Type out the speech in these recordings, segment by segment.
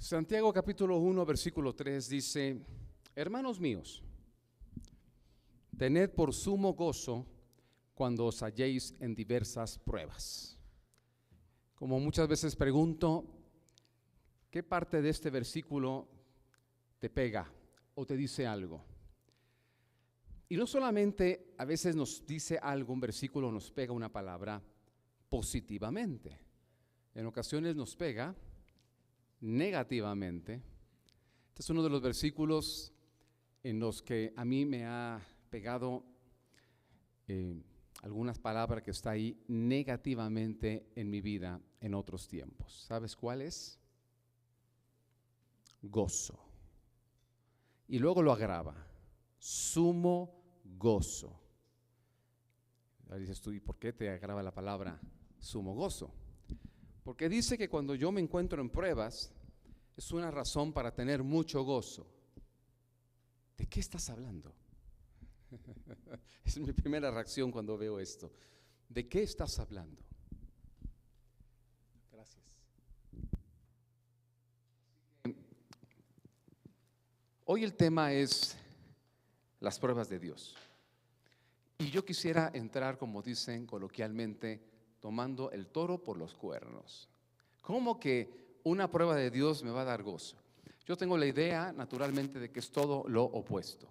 Santiago capítulo 1 versículo 3 dice: Hermanos míos, tened por sumo gozo cuando os halléis en diversas pruebas. Como muchas veces pregunto, ¿qué parte de este versículo te pega o te dice algo? Y no solamente a veces nos dice algo, un versículo nos pega una palabra positivamente, en ocasiones nos pega negativamente. Este es uno de los versículos en los que a mí me ha pegado algunas palabras que está ahí negativamente en mi vida en otros tiempos. ¿Sabes cuál es? Gozo. Y luego lo agrava: sumo gozo. Ahora dices tú, ¿y por qué te agrava la palabra sumo gozo? Porque dice que cuando yo me encuentro en pruebas es una razón para tener mucho gozo. ¿De qué estás hablando? Es mi primera reacción cuando veo esto. ¿De qué estás hablando? Gracias. Hoy el tema es las pruebas de Dios. Y yo quisiera entrar, como dicen coloquialmente, tomando el toro por los cuernos. ¿Cómo que una prueba de Dios me va a dar gozo? Yo tengo la idea, naturalmente, de que es todo lo opuesto.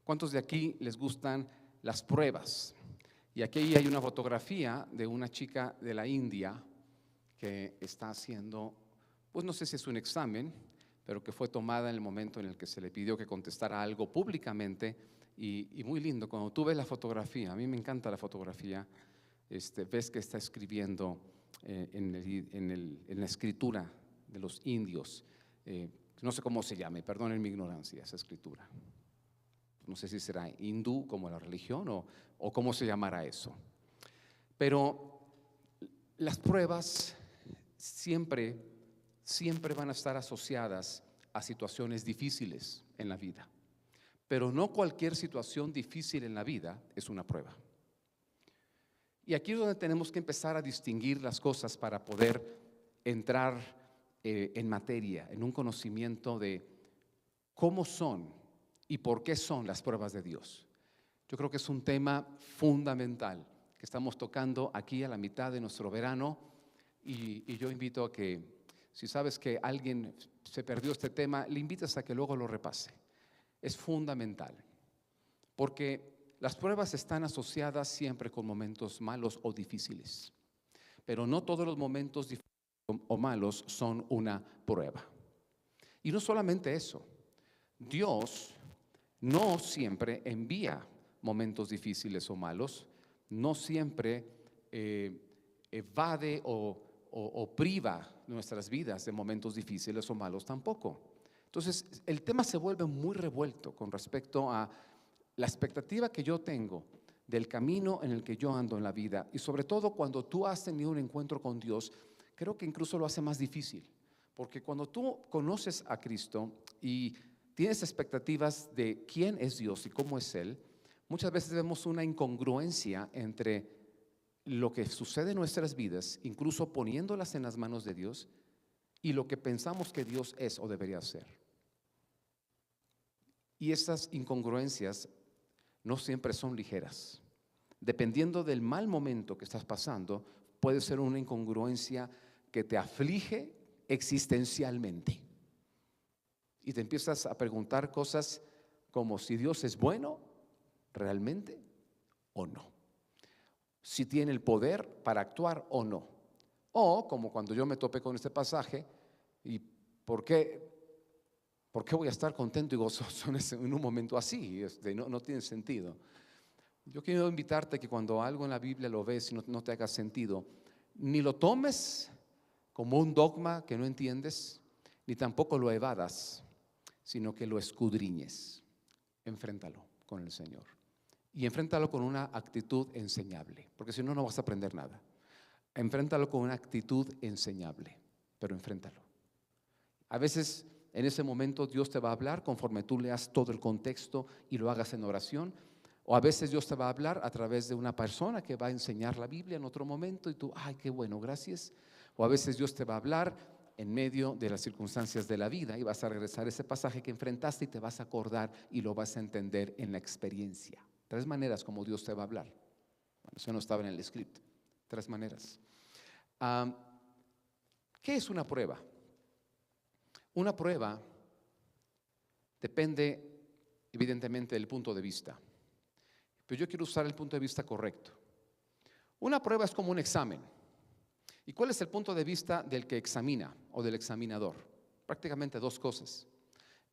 ¿Cuántos de aquí les gustan las pruebas? Y aquí hay una fotografía de una chica de la India que está haciendo, pues no sé si es un examen, pero que fue tomada en el momento en el que se le pidió que contestara algo públicamente. Y muy lindo, cuando tú ves la fotografía, a mí me encanta la fotografía, ves que está escribiendo en la escritura de los indios, no sé cómo se llame, perdonen mi ignorancia, esa escritura. No sé si será hindú como la religión o cómo se llamará eso. Pero las pruebas siempre van a estar asociadas a situaciones difíciles en la vida. Pero no cualquier situación difícil en la vida es una prueba. Y aquí es donde tenemos que empezar a distinguir las cosas para poder entrar en materia, en un conocimiento de cómo son y por qué son las pruebas de Dios. Yo creo que es un tema fundamental que estamos tocando aquí a la mitad de nuestro verano, y yo invito a que, si sabes que alguien se perdió este tema, le invitas a que luego lo repase. Es fundamental, porque las pruebas están asociadas siempre con momentos malos o difíciles, pero no todos los momentos difíciles o malos son una prueba. Y no solamente eso, Dios no siempre envía momentos difíciles o malos, no siempre evade o priva nuestras vidas de momentos difíciles o malos tampoco. Entonces, el tema se vuelve muy revuelto con respecto a la expectativa que yo tengo del camino en el que yo ando en la vida, y sobre todo cuando tú has tenido un encuentro con Dios, creo que incluso lo hace más difícil, porque cuando tú conoces a Cristo y tienes expectativas de quién es Dios y cómo es Él, muchas veces vemos una incongruencia entre lo que sucede en nuestras vidas, incluso poniéndolas en las manos de Dios, y lo que pensamos que Dios es o debería ser. Y esas incongruencias no siempre son ligeras. Dependiendo del mal momento que estás pasando, puede ser una incongruencia que te aflige existencialmente. Y te empiezas a preguntar cosas como si Dios es bueno realmente o no, si tiene el poder para actuar o no, o como cuando yo me topé con este pasaje, ¿y por qué voy a estar contento y gozoso en un momento así? No tiene sentido. Yo quiero invitarte a que cuando algo en la Biblia lo ves y no te haga sentido, ni lo tomes como un dogma que no entiendes, ni tampoco lo evadas, sino que lo escudriñes. Enfréntalo con el Señor y enfréntalo con una actitud enseñable, porque si no, no vas a aprender nada. Enfréntalo con una actitud enseñable, pero enfréntalo. A veces en ese momento Dios te va a hablar conforme tú leas todo el contexto y lo hagas en oración, o a veces Dios te va a hablar a través de una persona que va a enseñar la Biblia en otro momento y tú, ay, qué bueno, gracias. O a veces Dios te va a hablar en medio de las circunstancias de la vida y vas a regresar a ese pasaje que enfrentaste y te vas a acordar y lo vas a entender en la experiencia. 3 maneras como Dios te va a hablar. Bueno, eso no estaba en el script. 3 maneras. ¿Qué es una prueba? Una prueba depende evidentemente del punto de vista, pero yo quiero usar el punto de vista correcto. Una prueba es como un examen. ¿Y cuál es el punto de vista del que examina o del examinador? Prácticamente 2 cosas.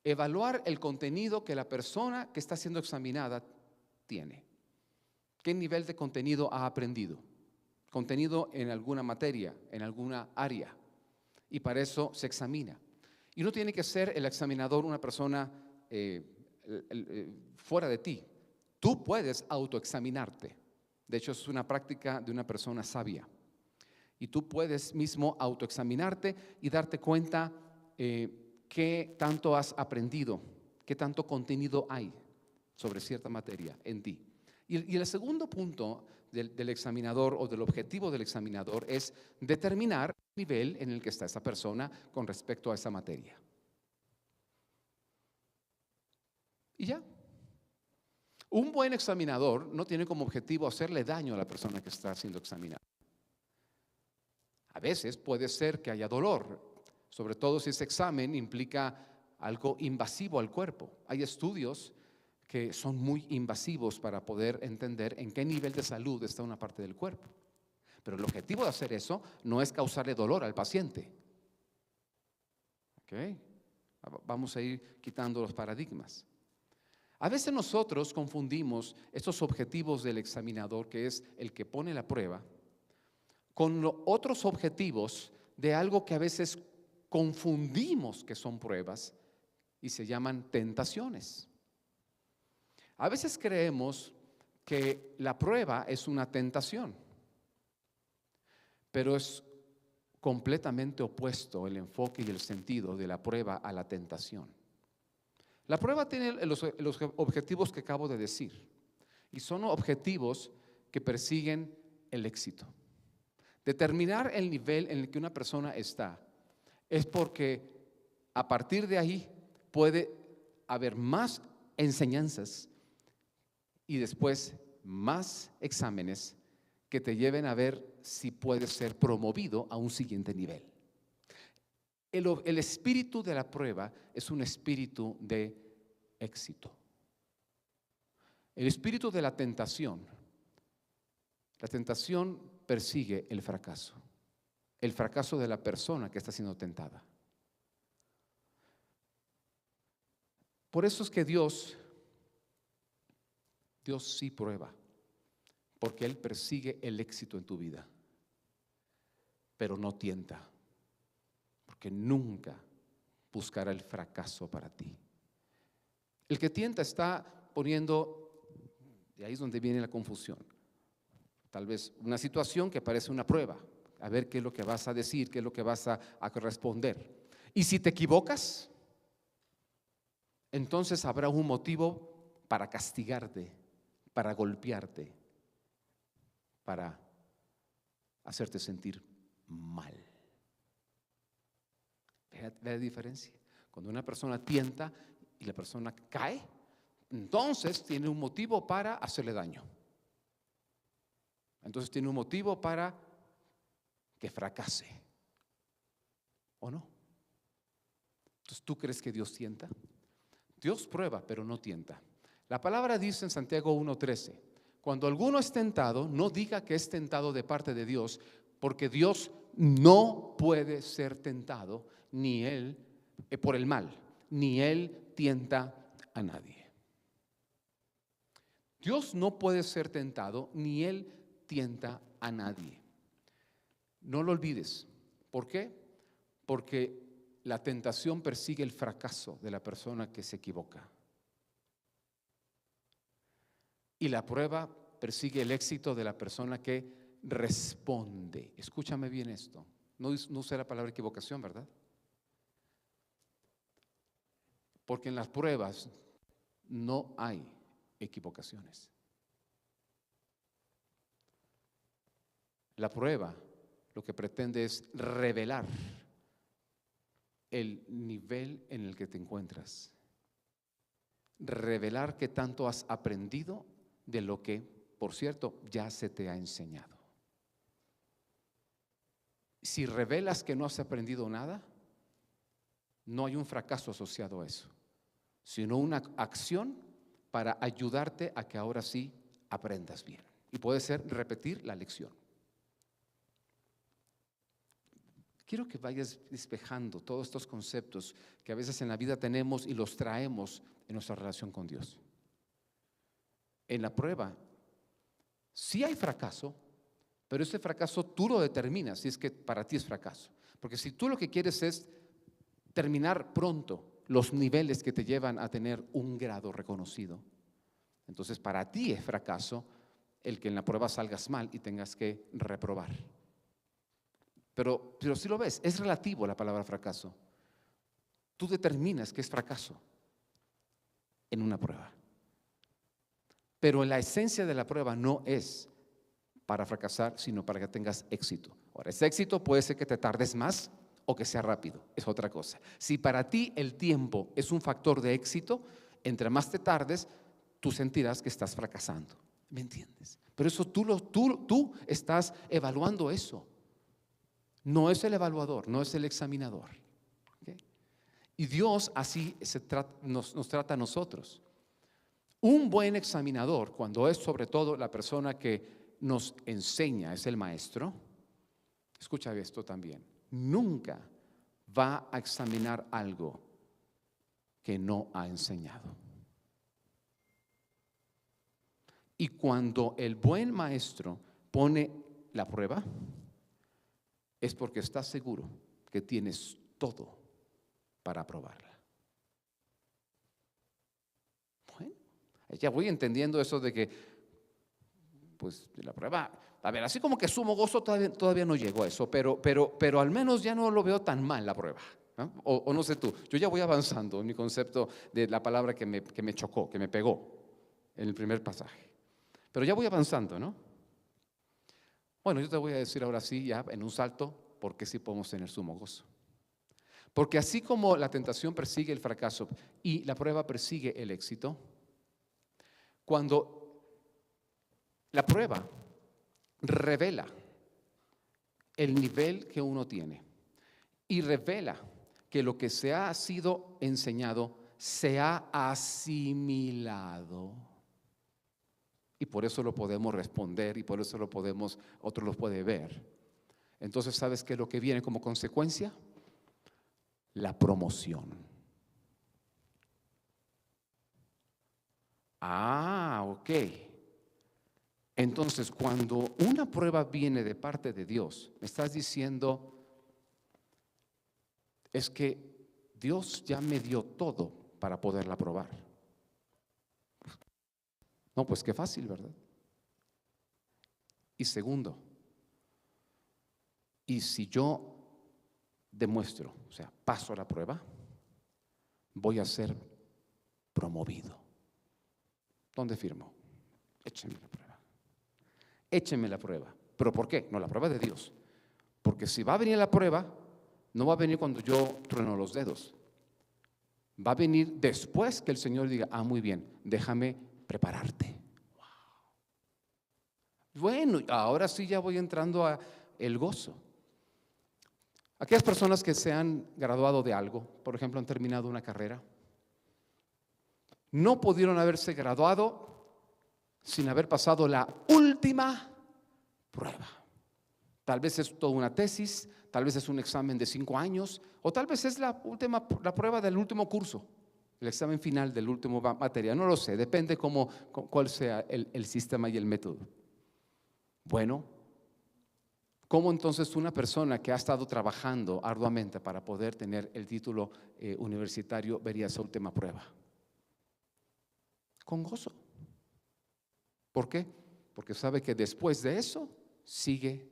Evaluar el contenido que la persona que está siendo examinada tiene. ¿Qué nivel de contenido ha aprendido? Contenido en alguna materia, en alguna área. Y para eso se examina. Y no tiene que ser el examinador una persona fuera de ti. Tú puedes autoexaminarte. De hecho, es una práctica de una persona sabia. Y tú puedes mismo autoexaminarte y darte cuenta qué tanto has aprendido, qué tanto contenido hay sobre cierta materia en ti. Y el segundo punto del examinador o del objetivo del examinador es determinar el nivel en el que está esa persona con respecto a esa materia. Y ya. Un buen examinador no tiene como objetivo hacerle daño a la persona que está siendo examinada. A veces puede ser que haya dolor, sobre todo si ese examen implica algo invasivo al cuerpo. Hay estudios que son muy invasivos para poder entender en qué nivel de salud está una parte del cuerpo. Pero el objetivo de hacer eso no es causarle dolor al paciente. ¿Ok? Vamos a ir quitando los paradigmas. A veces nosotros confundimos estos objetivos del examinador, que es el que pone la prueba, con otros objetivos de algo que a veces confundimos que son pruebas y se llaman tentaciones. A veces creemos que la prueba es una tentación, pero es completamente opuesto el enfoque y el sentido de la prueba a la tentación. La prueba tiene los objetivos que acabo de decir y son objetivos que persiguen el éxito. Determinar el nivel en el que una persona está es porque a partir de ahí puede haber más enseñanzas y después más exámenes que te lleven a ver si puedes ser promovido a un siguiente nivel. El espíritu de la prueba es un espíritu de éxito. El espíritu de la tentación persigue el fracaso de la persona que está siendo tentada. Por eso es que Dios sí prueba, porque Él persigue el éxito en tu vida, pero no tienta, porque nunca buscará el fracaso para ti. El que tienta está poniendo, y ahí es donde viene la confusión, tal vez una situación que parece una prueba, a ver qué es lo que vas a decir, qué es lo que vas a responder. Y si te equivocas, entonces habrá un motivo para castigarte, para golpearte, para hacerte sentir mal. ¿Ve la diferencia? Cuando una persona tienta y la persona cae, entonces tiene un motivo para hacerle daño. Entonces tiene un motivo para que fracase. ¿O no? Entonces, ¿tú crees que Dios tienta? Dios prueba, pero no tienta. La palabra dice en Santiago 1:13, cuando alguno es tentado, no diga que es tentado de parte de Dios, porque Dios no puede ser tentado, ni Él, por el mal, ni Él tienta a nadie. Dios no puede ser tentado, ni Él tienta a nadie. No lo olvides. ¿Por qué? Porque la tentación persigue el fracaso de la persona que se equivoca. Y la prueba persigue el éxito de la persona que responde. Escúchame bien esto. No usé la palabra equivocación, ¿verdad? Porque en las pruebas no hay equivocaciones. La prueba lo que pretende es revelar el nivel en el que te encuentras. Revelar qué tanto has aprendido de lo que, por cierto, ya se te ha enseñado. Si revelas que no has aprendido nada, no hay un fracaso asociado a eso, sino una acción para ayudarte a que ahora sí aprendas bien. Y puede ser repetir la lección. Quiero que vayas despejando todos estos conceptos que a veces en la vida tenemos y los traemos en nuestra relación con Dios. En la prueba, sí hay fracaso, pero ese fracaso tú lo determinas si es que para ti es fracaso. Porque si tú lo que quieres es terminar pronto los niveles que te llevan a tener un grado reconocido, entonces para ti es fracaso el que en la prueba salgas mal y tengas que reprobar. Pero si lo ves, es relativo la palabra fracaso. Tú determinas que es fracaso en una prueba. Pero la esencia de la prueba no es para fracasar, sino para que tengas éxito. Ahora, ese éxito puede ser que te tardes más o que sea rápido, es otra cosa. Si para ti el tiempo es un factor de éxito, entre más te tardes, tú sentirás que estás fracasando. ¿Me entiendes? Pero eso tú estás evaluando eso. No es el evaluador, no es el examinador. ¿Okay? Y Dios así nos trata a nosotros. Un buen examinador, cuando es sobre todo la persona que nos enseña, es el maestro, escucha esto también, nunca va a examinar algo que no ha enseñado. Y cuando el buen maestro pone la prueba, es porque está seguro que tienes todo para aprobarla. Bueno, ya voy entendiendo eso de que, pues, la prueba, a ver, así como que sumo gozo todavía no llegó a eso, pero al menos ya no lo veo tan mal la prueba, ¿no? O no sé tú, yo ya voy avanzando en mi concepto de la palabra que me chocó, que me pegó en el primer pasaje. Pero ya voy avanzando, ¿no? Bueno, yo te voy a decir ahora sí, ya en un salto, por qué sí podemos tener sumo gozo. Porque así como la tentación persigue el fracaso y la prueba persigue el éxito, cuando la prueba revela el nivel que uno tiene y revela que lo que se ha sido enseñado se ha asimilado, y por eso lo podemos responder y por eso lo podemos, otro lo puede ver. Entonces, ¿sabes qué es lo que viene como consecuencia? La promoción. Ok. Entonces, cuando una prueba viene de parte de Dios, me estás diciendo, es que Dios ya me dio todo para poderla probar. No, pues qué fácil, ¿verdad? Y segundo, y si yo demuestro, o sea, paso la prueba, voy a ser promovido. ¿Dónde firmo? Échenme la prueba. Échenme la prueba. ¿Pero por qué? No, la prueba de Dios. Porque si va a venir la prueba, no va a venir cuando yo trueno los dedos. Va a venir después que el Señor diga, muy bien, déjame prepararte. Wow. Bueno, ahora sí ya voy entrando a el gozo. Aquellas personas que se han graduado de algo, por ejemplo, han terminado una carrera, no pudieron haberse graduado sin haber pasado la última prueba. Tal vez es toda una tesis, tal vez es un examen de 5 años, o tal vez es la prueba del último curso, el examen final del último materia. No lo sé, depende cuál sea el sistema y el método. Bueno, ¿cómo entonces una persona que ha estado trabajando arduamente para poder tener el título universitario vería esa última prueba? Con gozo. ¿Por qué? Porque sabe que después de eso sigue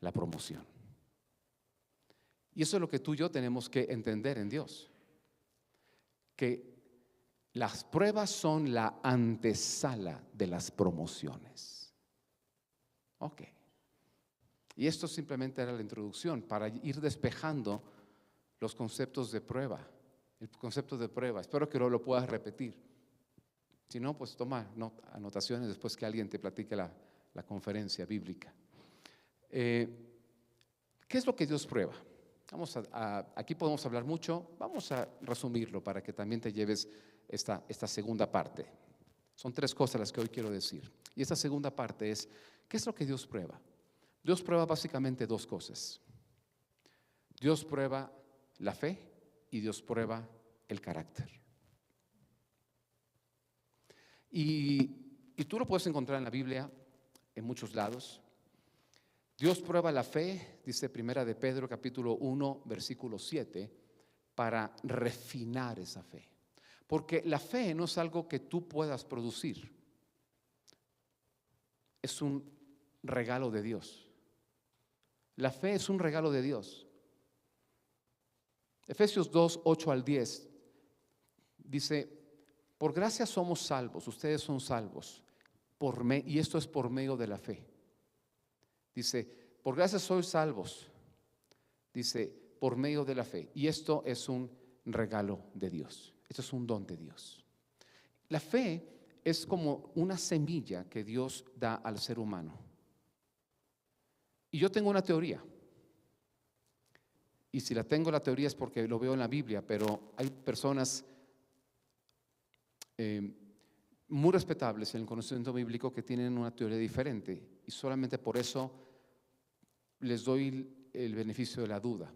la promoción. Y eso es lo que tú y yo tenemos que entender en Dios, que las pruebas son la antesala de las promociones. Ok. Y esto simplemente era la introducción para ir despejando los conceptos de prueba. El concepto de prueba. Espero que lo puedas repetir. Si no, pues toma anotaciones después que alguien te platique la conferencia bíblica. ¿Qué es lo que Dios prueba? Aquí podemos hablar mucho. Vamos a resumirlo para que también te lleves esta segunda parte. Son 3 cosas las que hoy quiero decir. Y esta segunda parte es, ¿qué es lo que Dios prueba? Dios prueba básicamente 2 cosas. Dios prueba la fe y Dios prueba el carácter. Y tú lo puedes encontrar en la Biblia en muchos lados. Dios prueba la fe, dice Primera de Pedro capítulo 1 versículo 7, para refinar esa fe. Porque la fe no es algo que tú puedas producir. Es un regalo de Dios. La fe es un regalo de Dios. Efesios 2, 8 al 10 dice: por gracia somos salvos, ustedes son salvos, y esto es por medio de la fe. Dice, por gracia sois salvos, dice, por medio de la fe. Y esto es un regalo de Dios, esto es un don de Dios. La fe es como una semilla que Dios da al ser humano. Y yo tengo una teoría. Y si la teoría es porque lo veo en la Biblia, pero hay personas muy respetables en el conocimiento bíblico que tienen una teoría diferente, y solamente por eso les doy el beneficio de la duda.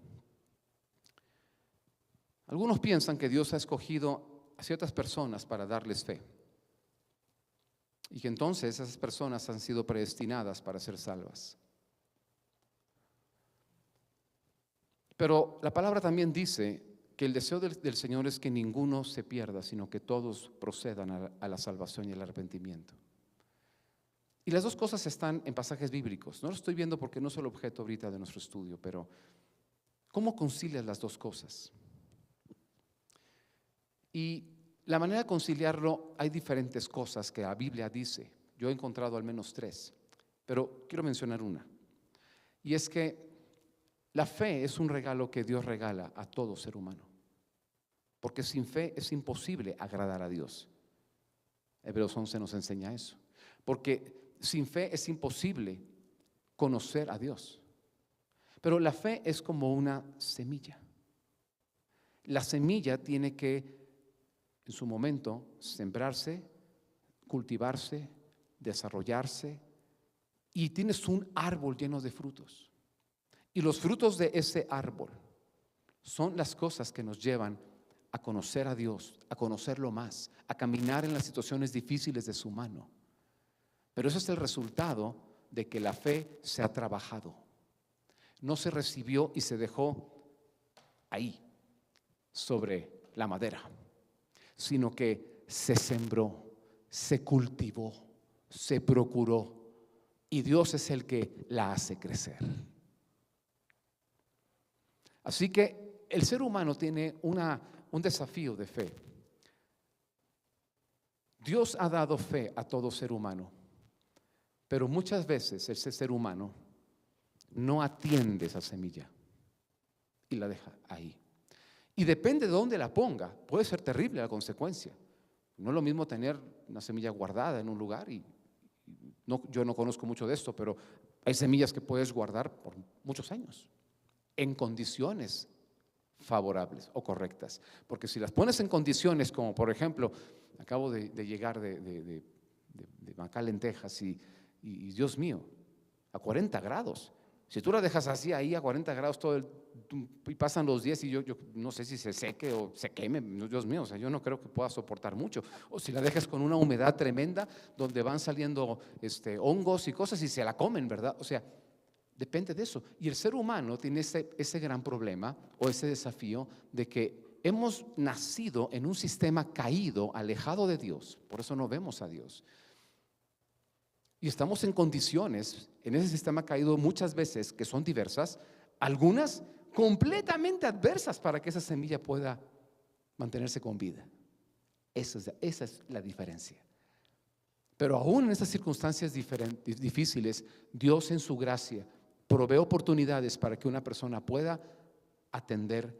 Algunos piensan que Dios ha escogido a ciertas personas para darles fe, y que entonces esas personas han sido predestinadas para ser salvas. Pero la palabra también dice que el deseo del Señor es que ninguno se pierda, sino que todos procedan a la salvación y al arrepentimiento. Y las 2 cosas están en pasajes bíblicos. No lo estoy viendo porque no es el objeto ahorita de nuestro estudio, pero ¿cómo concilias las 2 cosas? Y la manera de conciliarlo, hay diferentes cosas que la Biblia dice. Yo he encontrado al menos 3, pero quiero mencionar una. Y es que la fe es un regalo que Dios regala a todo ser humano, porque sin fe es imposible agradar a Dios. Hebreos 11 nos enseña eso, porque sin fe es imposible conocer a Dios. Pero la fe es como una semilla. La semilla tiene que, en su momento, sembrarse, cultivarse, desarrollarse, y tienes un árbol lleno de frutos. Y los frutos de ese árbol son las cosas que nos llevan a conocer a Dios, a conocerlo más, a caminar en las situaciones difíciles de su mano. Pero ese es el resultado de que la fe se ha trabajado. No se recibió y se dejó ahí, sobre la madera, sino que se sembró, se cultivó, se procuró, y Dios es el que la hace crecer. Así que el ser humano tiene un desafío de fe. Dios ha dado fe a todo ser humano, pero muchas veces ese ser humano no atiende esa semilla y la deja ahí. Y depende de dónde la ponga, puede ser terrible la consecuencia. No es lo mismo tener una semilla guardada en un lugar, yo no conozco mucho de esto, pero hay semillas que puedes guardar por muchos años, en condiciones favorables o correctas. Porque si las pones en condiciones como, por ejemplo, acabo de llegar de McAllen, Texas, y Dios mío, a 40 grados. Si tú la dejas así ahí a 40 grados y pasan los días y yo no sé si se seque o se queme, Dios mío, o sea, yo no creo que pueda soportar mucho. O si la dejas con una humedad tremenda donde van saliendo hongos y cosas y se la comen, ¿verdad? O sea, depende de eso. Y el ser humano tiene ese gran problema o ese desafío de que hemos nacido en un sistema caído, alejado de Dios. Por eso no vemos a Dios. Y estamos en condiciones, en ese sistema caído muchas veces, que son diversas, algunas completamente adversas para que esa semilla pueda mantenerse con vida. Esa es la diferencia. Pero aún en estas circunstancias difíciles, Dios en su gracia provee oportunidades para que una persona pueda atender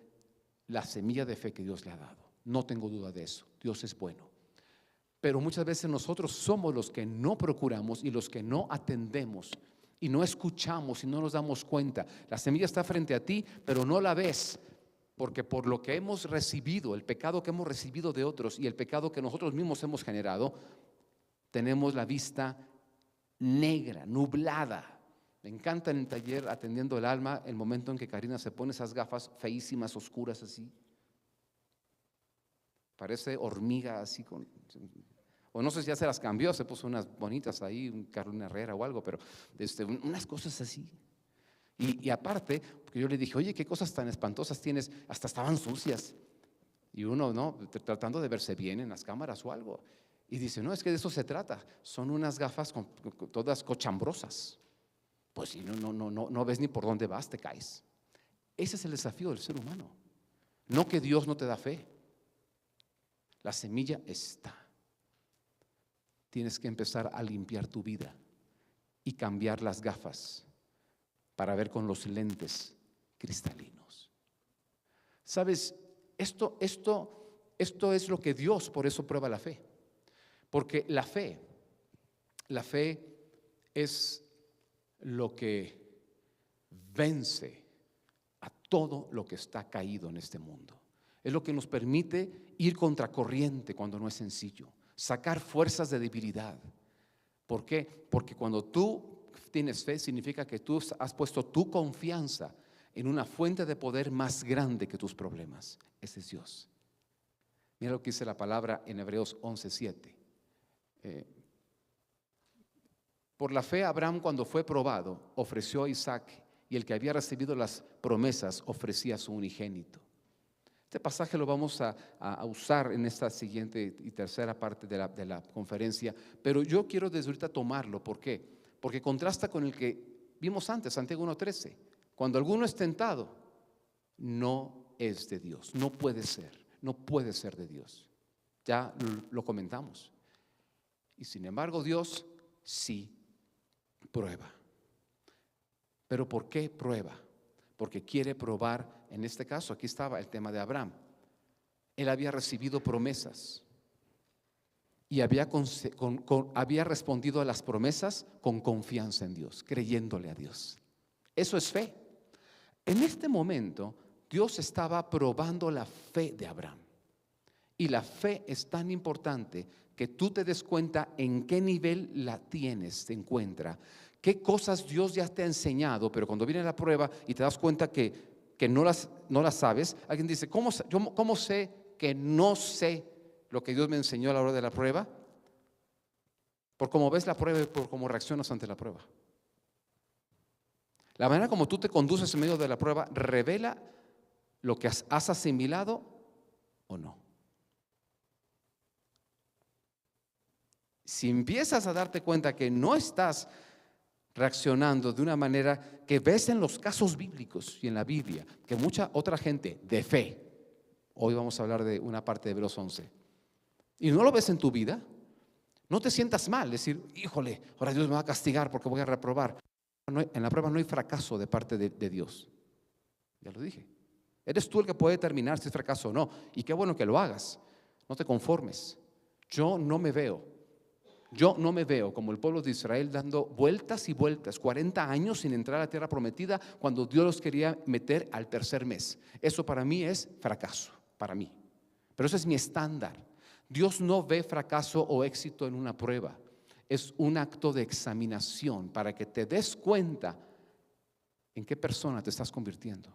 la semilla de fe que Dios le ha dado. No tengo duda de eso. Dios es bueno. Pero muchas veces nosotros somos los que no procuramos y los que no atendemos y no escuchamos y no nos damos cuenta. La semilla está frente a ti, pero no la ves, porque por lo que hemos recibido, el pecado que hemos recibido de otros y el pecado que nosotros mismos hemos generado, tenemos la vista negra, nublada. Me encanta en el taller Atendiendo el Alma el momento en que Karina se pone esas gafas feísimas, oscuras así. Parece hormiga así o no sé si ya se las cambió, se puso unas bonitas ahí, un Carolina Herrera o algo, pero unas cosas así. Y aparte, porque yo le dije, oye, qué cosas tan espantosas tienes, hasta estaban sucias. Y uno, ¿no? Tratando de verse bien en las cámaras o algo. Y dice, no, es que de eso se trata, son unas gafas todas cochambrosas. Pues si no ves ni por dónde vas, te caes. Ese es el desafío del ser humano. No que Dios no te da fe. La semilla está. Tienes que empezar a limpiar tu vida y cambiar las gafas para ver con los lentes cristalinos. ¿Sabes? Esto es lo que Dios por eso prueba la fe. Porque la fe es lo que vence a todo lo que está caído en este mundo. Es lo que nos permite ir contracorriente cuando no es sencillo, sacar fuerzas de debilidad. ¿Por qué? Porque cuando tú tienes fe, significa que tú has puesto tu confianza en una fuente de poder más grande que tus problemas. Ese es Dios. Mira lo que dice la palabra en Hebreos 11:7. Por la fe Abraham, cuando fue probado, ofreció a Isaac, y el que había recibido las promesas ofrecía a su unigénito. Este pasaje lo vamos a usar en esta siguiente y tercera parte de la conferencia, pero yo quiero desde ahorita tomarlo. ¿Por qué? Porque contrasta con el que vimos antes, Santiago 1:13. Cuando alguno es tentado, no es de Dios, no puede ser de Dios. Ya lo comentamos. Y sin embargo Dios sí prueba. ¿Pero por qué prueba? Porque quiere probar, en este caso, aquí estaba el tema de Abraham. Él había recibido promesas y había respondido a las promesas con confianza en Dios, creyéndole a Dios. Eso es fe. En este momento, Dios estaba probando la fe de Abraham. Y la fe es tan importante que tú te des cuenta en qué nivel la tienes, se encuentra. Qué cosas Dios ya te ha enseñado, pero cuando viene la prueba y te das cuenta que no las sabes, alguien dice, ¿cómo sé que no sé lo que Dios me enseñó a la hora de la prueba? Por cómo ves la prueba y por cómo reaccionas ante la prueba. La manera como tú te conduces en medio de la prueba revela lo que has asimilado o no. Si empiezas a darte cuenta que no estás reaccionando de una manera que ves en los casos bíblicos y en la Biblia, que mucha otra gente de fe, hoy vamos a hablar de una parte de Hebreos 11, y no lo ves en tu vida, no te sientas mal, decir, híjole, ahora Dios me va a castigar porque voy a reprobar. En la prueba no hay fracaso de parte de Dios. Ya lo dije. Eres tú el que puede determinar si es fracaso o no, y qué bueno que lo hagas. No te conformes. Yo no me veo como el pueblo de Israel dando vueltas y vueltas, 40 años sin entrar a la tierra prometida, cuando Dios los quería meter al tercer mes. Eso para mí es fracaso, para mí. Pero ese es mi estándar. Dios no ve fracaso o éxito en una prueba. Es un acto de examinación para que te des cuenta en qué persona te estás convirtiendo.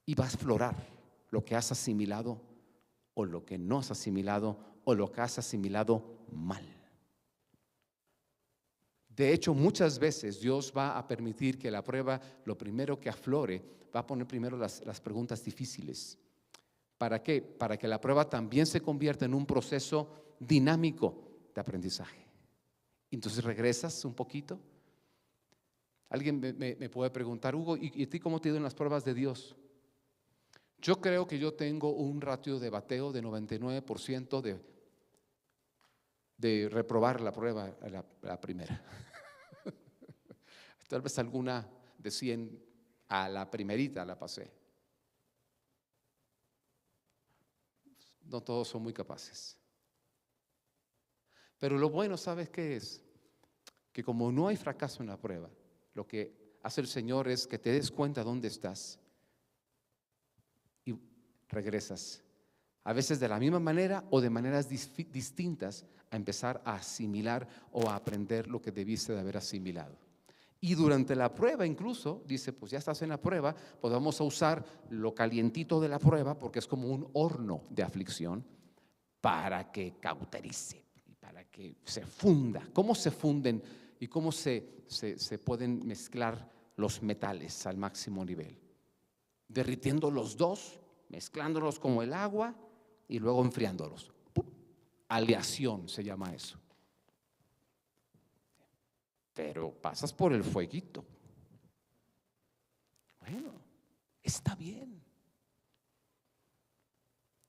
Y vas a aflorar lo que has asimilado o lo que no has asimilado o lo que has asimilado mal. De hecho, muchas veces Dios va a permitir que la prueba, lo primero que aflore, va a poner primero las preguntas difíciles. ¿Para qué? Para que la prueba también se convierta en un proceso dinámico de aprendizaje. Entonces regresas un poquito. Alguien me puede preguntar, Hugo, ¿y a ti cómo te ha ido en las pruebas de Dios? Yo creo que yo tengo un ratio de bateo de 99% de reprobar la prueba la primera. Tal vez alguna de 100 a la primerita la pasé. No todos son muy capaces. Pero lo bueno, ¿sabes qué es? Que como no hay fracaso en la prueba, lo que hace el Señor es que te des cuenta dónde estás y regresas. A veces de la misma manera o de maneras distintas a empezar a asimilar o a aprender lo que debiste de haber asimilado. Y durante la prueba incluso, dice, pues ya estás en la prueba, pues vamos a usar lo calientito de la prueba porque es como un horno de aflicción para que cauterice, para que se funda. ¿Cómo se funden y cómo se pueden mezclar los metales al máximo nivel? Derritiendo los dos, mezclándolos como el agua y luego enfriándolos. ¡Pum! Aleación se llama eso. Pero pasas por el fueguito. Bueno, está bien.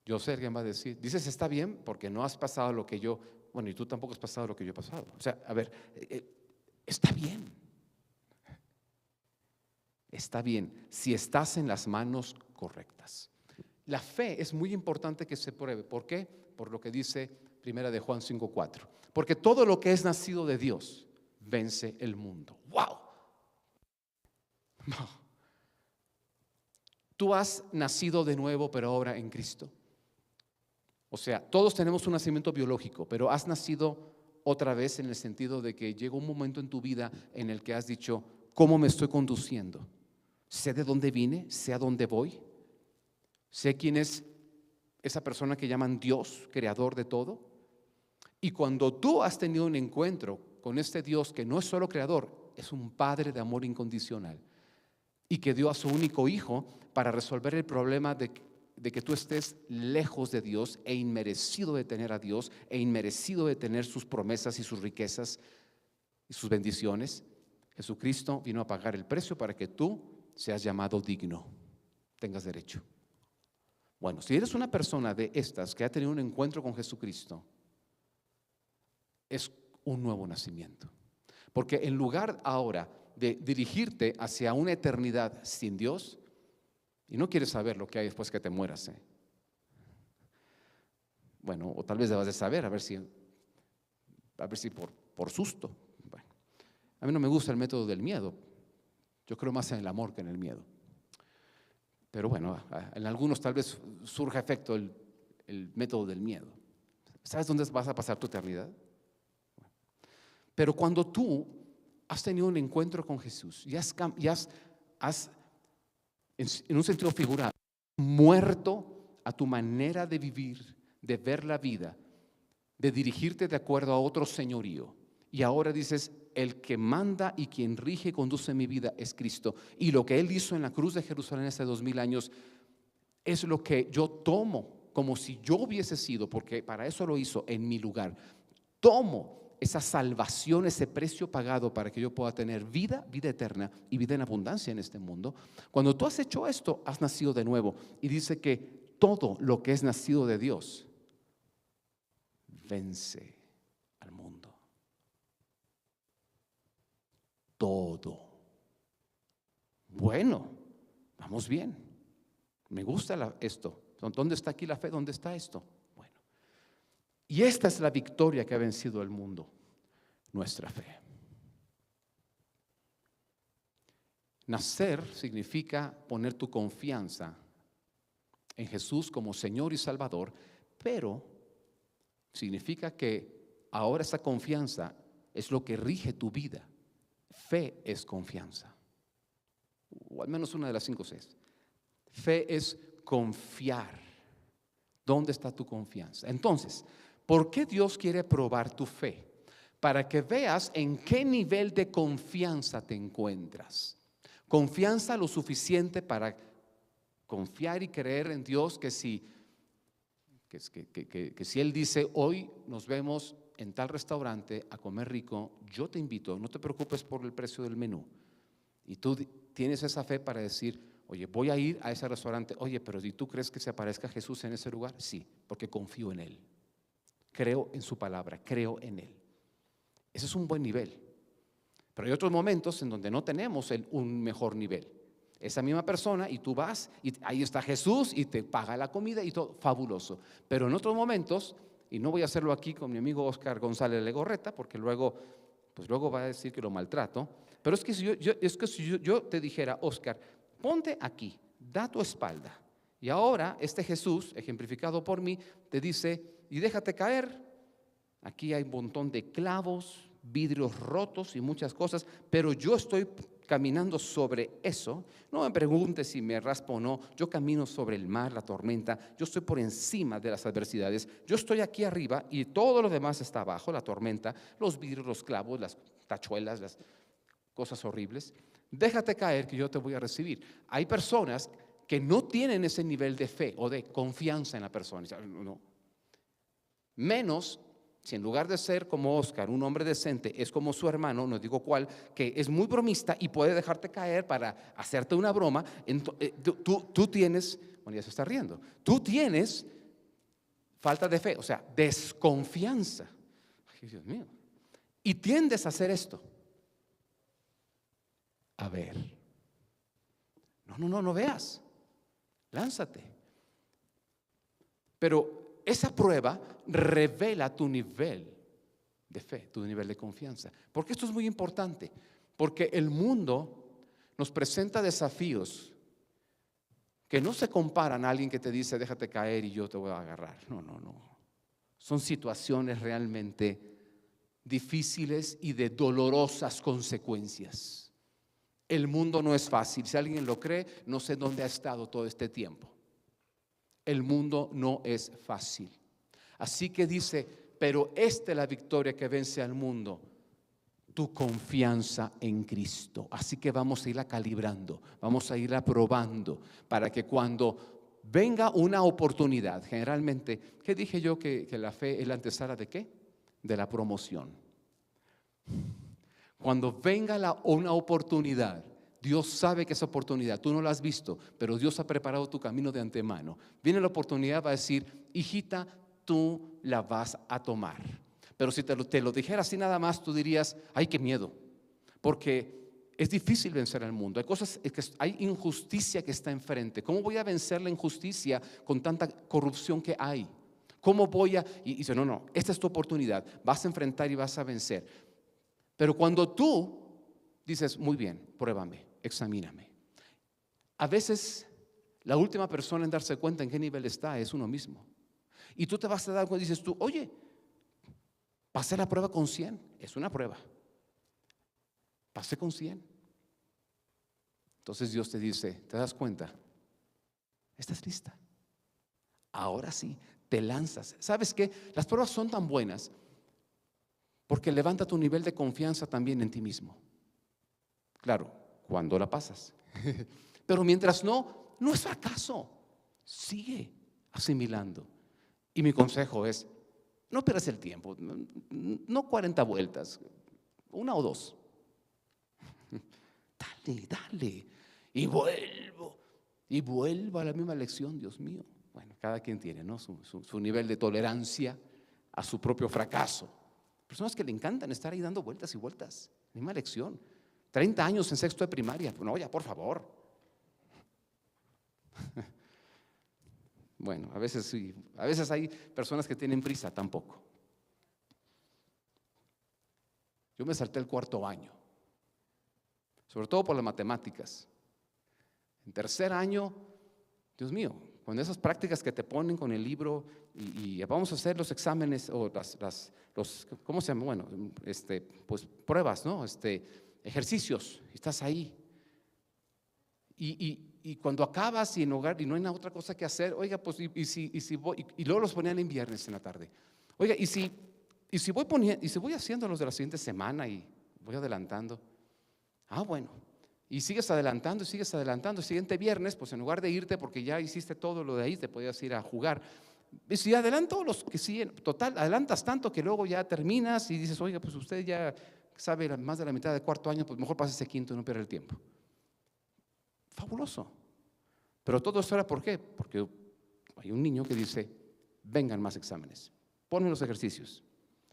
Yo sé que va a decir, dices está bien porque no has pasado lo que yo, bueno, y tú tampoco has pasado lo que yo he pasado. O sea, a ver, está bien. Está bien si estás en las manos correctas. La fe es muy importante que se pruebe. ¿Por qué? Por lo que dice Primera de Juan 5:4. Porque todo lo que es nacido de Dios vence el mundo. ¡Wow! No. Tú has nacido de nuevo, pero ahora en Cristo. O sea, todos tenemos un nacimiento biológico, pero has nacido otra vez en el sentido de que llega un momento en tu vida en el que has dicho, ¿cómo me estoy conduciendo? ¿Sé de dónde vine? ¿Sé a dónde voy? ¿Sé quién es esa persona que llaman Dios, creador de todo? Y cuando tú has tenido un encuentro con este Dios que no es solo creador, es un Padre de amor incondicional y que dio a su único hijo para resolver el problema de que tú estés lejos de Dios e inmerecido de tener a Dios e inmerecido de tener sus promesas y sus riquezas y sus bendiciones. Jesucristo vino a pagar el precio para que tú seas llamado digno, tengas derecho. Bueno, si eres una persona de estas que ha tenido un encuentro con Jesucristo, es un nuevo nacimiento. Porque en lugar ahora de dirigirte hacia una eternidad sin Dios, y no quieres saber lo que hay después que te mueras, bueno, o tal vez debas de saber, a ver si por susto. Bueno, a mí no me gusta el método del miedo. Yo creo más en el amor que en el miedo. Pero bueno, en algunos tal vez surja efecto el método del miedo. ¿Sabes dónde vas a pasar tu eternidad? Pero cuando tú has tenido un encuentro con Jesús y has en un sentido figurado, muerto a tu manera de vivir, de ver la vida, de dirigirte de acuerdo a otro señorío, y ahora dices, el que manda y quien rige y conduce mi vida es Cristo, y lo que Él hizo en la cruz de Jerusalén hace 2000 años es lo que yo tomo como si yo hubiese sido, porque para eso lo hizo en mi lugar. Tomo esa salvación, ese precio pagado para que yo pueda tener vida eterna y vida en abundancia en este mundo. Cuando tú has hecho esto, has nacido de nuevo. Y dice que todo lo que es nacido de Dios vence al mundo. Todo. Bueno, vamos bien. Me gusta esto. ¿Dónde está aquí la fe? ¿Dónde está esto? Bueno. Y esta es la victoria que ha vencido el mundo, nuestra fe. Nacer significa poner tu confianza en Jesús como Señor y Salvador, pero significa que ahora esa confianza es lo que rige tu vida. Fe es confianza, o al menos una de las 5 Cs. Fe es confiar. ¿Dónde está tu confianza? Entonces, ¿por qué Dios quiere probar tu fe? Para que veas en qué nivel de confianza te encuentras. Confianza lo suficiente para confiar y creer en Dios que si Él dice, hoy nos vemos en tal restaurante a comer rico, yo te invito, no te preocupes por el precio del menú. Y tú tienes esa fe para decir, oye, voy a ir a ese restaurante. Oye, pero ¿y tú crees que se aparezca Jesús en ese lugar? Sí, porque confío en Él. Creo en su palabra, creo en Él. Ese es un buen nivel. Pero hay otros momentos en donde no tenemos un mejor nivel. esa misma persona, y tú vas y ahí está Jesús y te paga la comida y todo, fabuloso. Pero en otros momentos, y no voy a hacerlo aquí con mi amigo Oscar González Legorreta, porque luego va a decir que lo maltrato, pero es que si yo te dijera, Oscar, ponte aquí, da tu espalda, y ahora este Jesús, ejemplificado por mí, te dice, y déjate caer, aquí hay un montón de clavos, vidrios rotos y muchas cosas, pero yo estoy caminando sobre eso. No me preguntes si me raspo o no. Yo camino sobre el mar, la tormenta. Yo estoy por encima de las adversidades. Yo estoy aquí arriba y todo lo demás está abajo, la tormenta, los vidrios, los clavos, las tachuelas, las cosas horribles. Déjate caer que yo te voy a recibir. Hay personas que no tienen ese nivel de fe o de confianza en la persona. No. Menos si en lugar de ser como Oscar, un hombre decente, es como su hermano, no digo cuál, que es muy bromista y puede dejarte caer para hacerte una broma, tú tienes, bueno, ya se está riendo, tú tienes falta de fe, o sea, desconfianza. Ay, Dios mío. Y tiendes a hacer esto. A ver. No veas. Lánzate. Pero esa prueba revela tu nivel de fe, tu nivel de confianza. Porque esto es muy importante. Porque el mundo nos presenta desafíos que no se comparan a alguien que te dice, déjate caer y yo te voy a agarrar. No. Son situaciones realmente difíciles y de dolorosas consecuencias. El mundo no es fácil. Si alguien lo cree, no sé dónde ha estado todo este tiempo. El mundo no es fácil. Así que dice, pero esta es la victoria que vence al mundo, tu confianza en Cristo. Así que vamos a irla calibrando, vamos a irla probando para que cuando venga una oportunidad, generalmente, ¿qué dije yo? Que la fe es la antesala ¿de qué? De la promoción. Cuando venga una oportunidad, Dios sabe que esa oportunidad, tú no la has visto, pero Dios ha preparado tu camino de antemano. Viene la oportunidad, va a decir, hijita, tú la vas a tomar. Pero si te lo dijera así nada más, tú dirías, ay, qué miedo, porque es difícil vencer al mundo. Hay cosas, hay injusticia que está enfrente. ¿Cómo voy a vencer la injusticia con tanta corrupción que hay? ¿Cómo voy a? Y dice, no, esta es tu oportunidad, vas a enfrentar y vas a vencer. Pero cuando tú dices, muy bien, pruébame, examíname. A veces la última persona en darse cuenta en qué nivel está es uno mismo. Y tú te vas a dar cuenta y dices tú, oye, pasé la prueba con 100, es una prueba. Pasé con 100. Entonces Dios te dice, ¿te das cuenta? ¿Estás lista? Ahora sí, te lanzas. ¿Sabes qué? Las pruebas son tan buenas porque levanta tu nivel de confianza también en ti mismo. Claro, cuando la pasas. Pero mientras no es fracaso. Sigue asimilando. Y mi consejo es, no pierdas el tiempo, no 40 vueltas, 1 o 2. Dale. Y vuelvo a la misma lección, Dios mío. Bueno, cada quien tiene, ¿no? su nivel de tolerancia a su propio fracaso. Personas que le encantan estar ahí dando vueltas y vueltas. Misma lección. 30 años en sexto de primaria. No, ya, por favor. Bueno, a veces sí. A veces hay personas que tienen prisa, tampoco. Yo me salté el 4º año. Sobre todo por las matemáticas. En 3er año, Dios mío, con esas prácticas que te ponen con el libro y vamos a hacer los exámenes o los ¿cómo se llama? Bueno, pues pruebas, ¿no? Ejercicios, estás ahí. Y cuando acabas y no hay nada otra cosa que hacer, oiga, pues y si voy, y luego los ponían en viernes en la tarde. Oiga, y si voy haciendo los de la siguiente semana y voy adelantando. Bueno. Y sigues adelantando. El siguiente viernes, pues en lugar de irte porque ya hiciste todo lo de ahí, te podías ir a jugar. Y si adelanto los que siguen, total, adelantas tanto que luego ya terminas y dices, oiga, pues usted ya sabe más de la mitad del 4º año, pues mejor pase ese 5º y no pierda el tiempo. Fabuloso. Pero todo esto era ¿por qué? Porque hay un niño que dice, vengan más exámenes, ponen los ejercicios,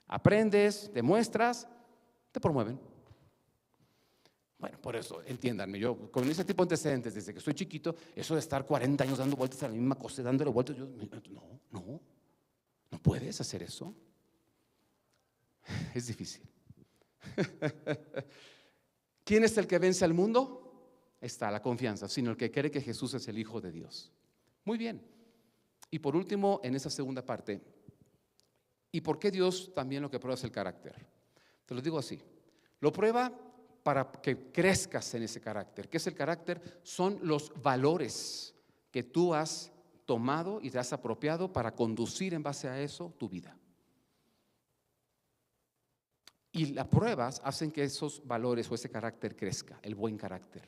aprendes, demuestras, te promueven. Bueno, por eso, entiéndanme, yo con ese tipo de antecedentes, desde que estoy chiquito, eso de estar 40 años dando vueltas a la misma cosa, dándole vueltas, no puedes hacer eso. Es difícil. ¿Quién es el que vence al mundo? Está la confianza, sino el que cree que Jesús es el Hijo de Dios. Muy bien. Y por último, en esa segunda parte, ¿y por qué Dios también lo que prueba es el carácter? Te lo digo así, lo prueba para que crezcas en ese carácter. ¿Qué es el carácter? Son los valores que tú has tomado y te has apropiado para conducir en base a eso tu vida. Y las pruebas hacen que esos valores o ese carácter crezca, el buen carácter.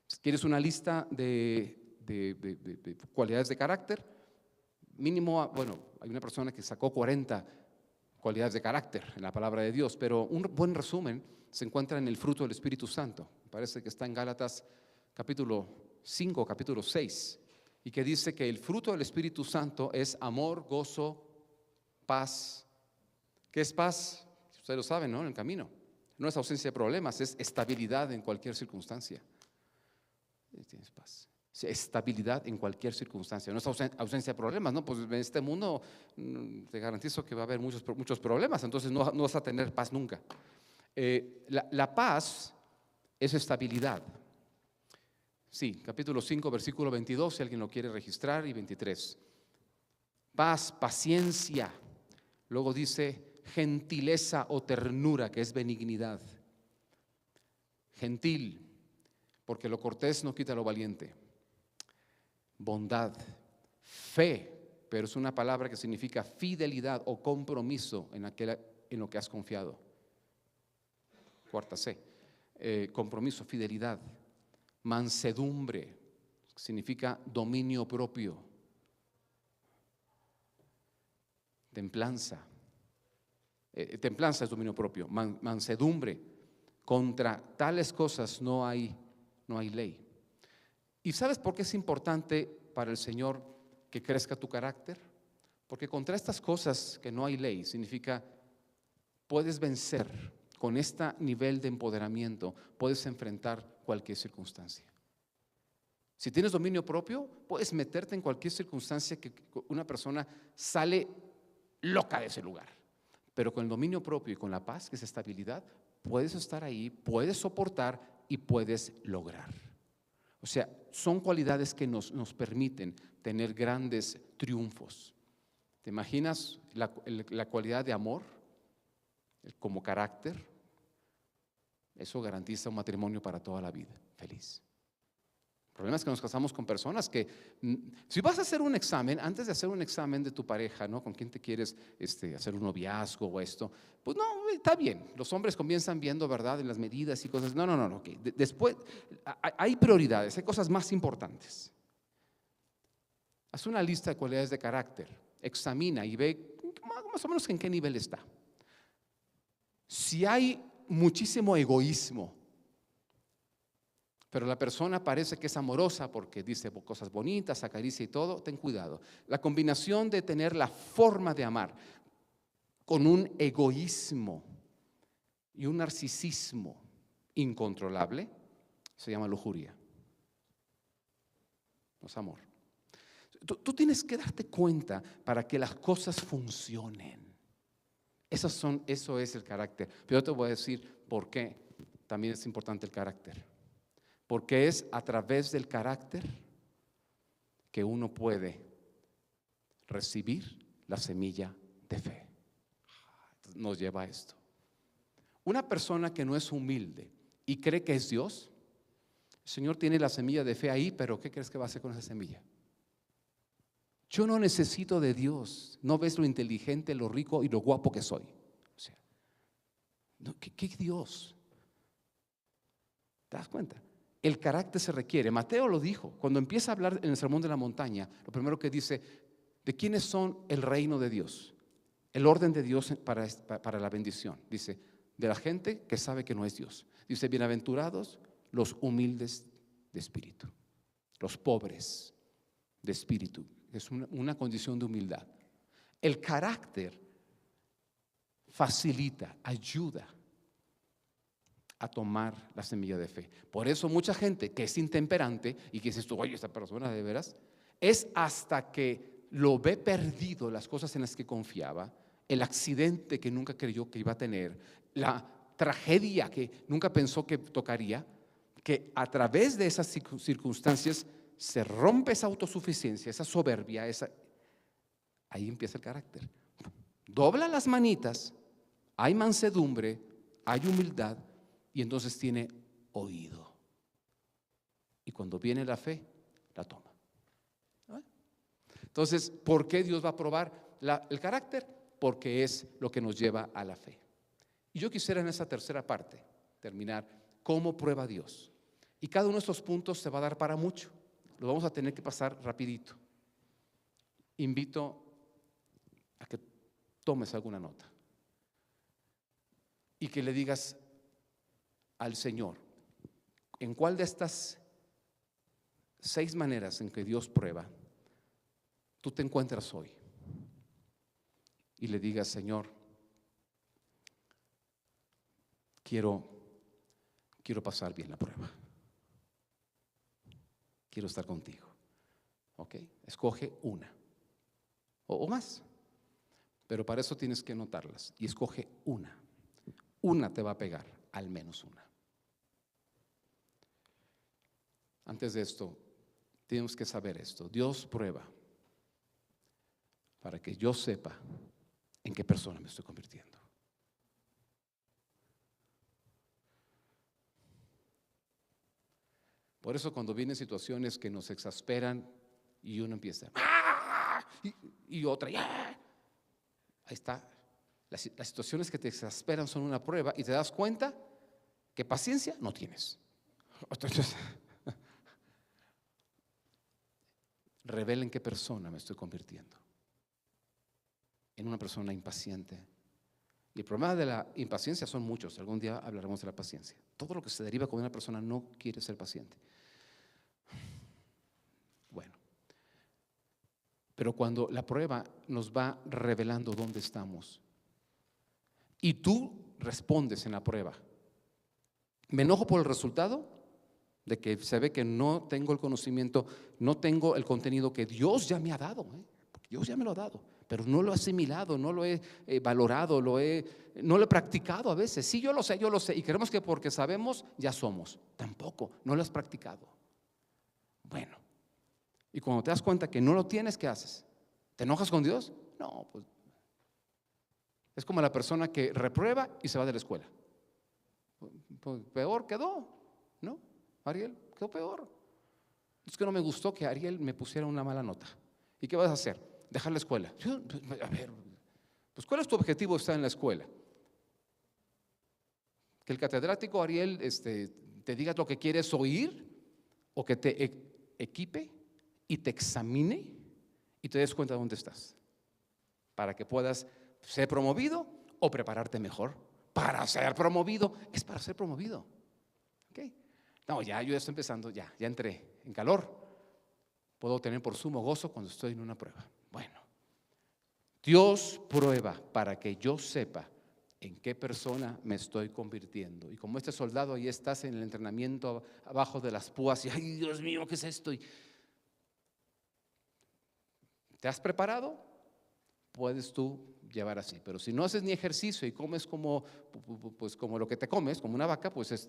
Si quieres una lista de cualidades de carácter, mínimo, bueno, hay una persona que sacó 40 cualidades de carácter en la palabra de Dios, pero un buen resumen se encuentra en el fruto del Espíritu Santo. Parece que está en Gálatas capítulo 5, capítulo 6, y que dice que el fruto del Espíritu Santo es amor, gozo, paz. ¿Qué es paz? Ustedes lo saben, ¿no? En el camino. No es ausencia de problemas, es estabilidad en cualquier circunstancia. Tienes paz. Estabilidad en cualquier circunstancia. No es ausencia de problemas, ¿no? Pues en este mundo te garantizo que va a haber muchos problemas, entonces no vas a tener paz nunca. La paz es estabilidad. Sí, capítulo 5, versículo 22, si alguien lo quiere registrar, y 23. Paz, paciencia. Luego dice gentileza o ternura, que es benignidad. Gentil, porque lo cortés no quita lo valiente. Bondad, fe, pero es una palabra que significa fidelidad o compromiso en lo que has confiado. Cuarta C, compromiso, fidelidad. Mansedumbre, significa dominio propio. Templanza, templanza es dominio propio. Mansedumbre, contra tales cosas no hay ley. ¿Y sabes por qué es importante para el Señor que crezca tu carácter? Porque contra estas cosas que no hay ley, significa puedes vencer con este nivel de empoderamiento, puedes enfrentar cualquier circunstancia. Si tienes dominio propio, puedes meterte en cualquier circunstancia que una persona sale loca de ese lugar. Pero con el dominio propio y con la paz, que es estabilidad, puedes estar ahí, puedes soportar y puedes lograr. O sea, son cualidades que nos permiten tener grandes triunfos. ¿Te imaginas la cualidad de amor como carácter? Eso garantiza un matrimonio para toda la vida, feliz. El problema es que nos casamos con personas que, si vas a hacer un examen, antes de hacer un examen de tu pareja, ¿no? Con quién te quieres hacer un noviazgo o esto, pues no, está bien. Los hombres comienzan viendo, ¿verdad?, en las medidas y cosas. No, okay. Después, hay prioridades, hay cosas más importantes. Haz una lista de cualidades de carácter, examina y ve más o menos en qué nivel está. Si hay muchísimo egoísmo, pero la persona parece que es amorosa porque dice cosas bonitas, acaricia y todo, ten cuidado. La combinación de tener la forma de amar con un egoísmo y un narcisismo incontrolable se llama lujuria. No es amor. Tú tienes que darte cuenta para que las cosas funcionen. Eso es el carácter. Pero yo te voy a decir por qué también es importante el carácter. Porque es a través del carácter que uno puede recibir la semilla de fe. Nos lleva a esto. Una persona que no es humilde y cree que es Dios, el Señor tiene la semilla de fe ahí, pero ¿qué crees que va a hacer con esa semilla? Yo no necesito de Dios. ¿No ves lo inteligente, lo rico y lo guapo que soy? O sea, ¿qué Dios? ¿Te das cuenta? El carácter se requiere. Mateo lo dijo. Cuando empieza a hablar en el Sermón de la Montaña, lo primero que dice, ¿de quiénes son el reino de Dios? El orden de Dios para la bendición. Dice, de la gente que sabe que no es Dios. Dice, bienaventurados los humildes de espíritu, los pobres de espíritu. Es una condición de humildad. El carácter facilita, ayuda a tomar la semilla de fe. Por eso mucha gente que es intemperante y que dices tú, oye, esta persona de veras, es hasta que lo ve perdido las cosas en las que confiaba, el accidente que nunca creyó que iba a tener, la tragedia que nunca pensó que tocaría, que a través de esas circunstancias se rompe esa autosuficiencia, esa soberbia, ahí empieza el carácter. Dobla las manitas, hay mansedumbre, hay humildad y entonces tiene oído. Y cuando viene la fe, la toma. Entonces, ¿por qué Dios va a probar el carácter? Porque es lo que nos lleva a la fe. Y yo quisiera en esa tercera parte terminar cómo prueba Dios. Y cada uno de estos puntos se va a dar para mucho. Lo vamos a tener que pasar rapidito. Invito a que tomes alguna nota y que le digas al Señor, ¿en cuál de estas 6 maneras en que Dios prueba tú te encuentras hoy? Y le digas, Señor, quiero pasar bien la prueba. Quiero estar contigo. ¿Ok? Escoge una o más. Pero para eso tienes que anotarlas. Y escoge una. Una te va a pegar, al menos una. Antes de esto, tenemos que saber esto. Dios prueba para que yo sepa en qué persona me estoy convirtiendo. Por eso cuando vienen situaciones que nos exasperan y uno empieza y otra, ahí está. Las situaciones que te exasperan son una prueba y te das cuenta que paciencia no tienes. Entonces, revela en qué persona me estoy convirtiendo. En una persona impaciente. Y el problema de la impaciencia son muchos. Algún día hablaremos de la paciencia. Todo lo que se deriva cuando una persona no quiere ser paciente. Bueno, pero cuando la prueba nos va revelando dónde estamos y tú respondes en la prueba, ¿me enojo por el resultado? De que se ve que no tengo el conocimiento, no tengo el contenido que Dios ya me ha dado, porque Dios ya me lo ha dado, pero no lo he asimilado, no lo he valorado, no lo he practicado a veces. Sí, yo lo sé, y creemos que porque sabemos ya somos. Tampoco, no lo has practicado. Bueno, y cuando te das cuenta que no lo tienes, ¿qué haces? ¿Te enojas con Dios? No, pues es como la persona que reprueba y se va de la escuela. Pues peor quedó, ¿no? Ariel quedó peor. Es que no me gustó que Ariel me pusiera una mala nota. ¿Y qué vas a hacer? Dejar la escuela. A ver, pues ¿cuál es tu objetivo estar en la escuela? ¿Que el catedrático Ariel te diga lo que quieres oír? ¿O que te equipe y te examine y te des cuenta de dónde estás? Para que puedas ser promovido o prepararte mejor. Para ser promovido, es para ser promovido. ¿Ok? No, yo ya estoy empezando, ya entré en calor. Puedo tener por sumo gozo cuando estoy en una prueba. Bueno, Dios prueba para que yo sepa en qué persona me estoy convirtiendo. Y como este soldado, ahí estás en el entrenamiento abajo de las púas y ay, Dios mío, ¿qué es esto? ¿Te has preparado? Puedes tú llevar así, pero si no haces ni ejercicio y comes como lo que te comes, como una vaca, pues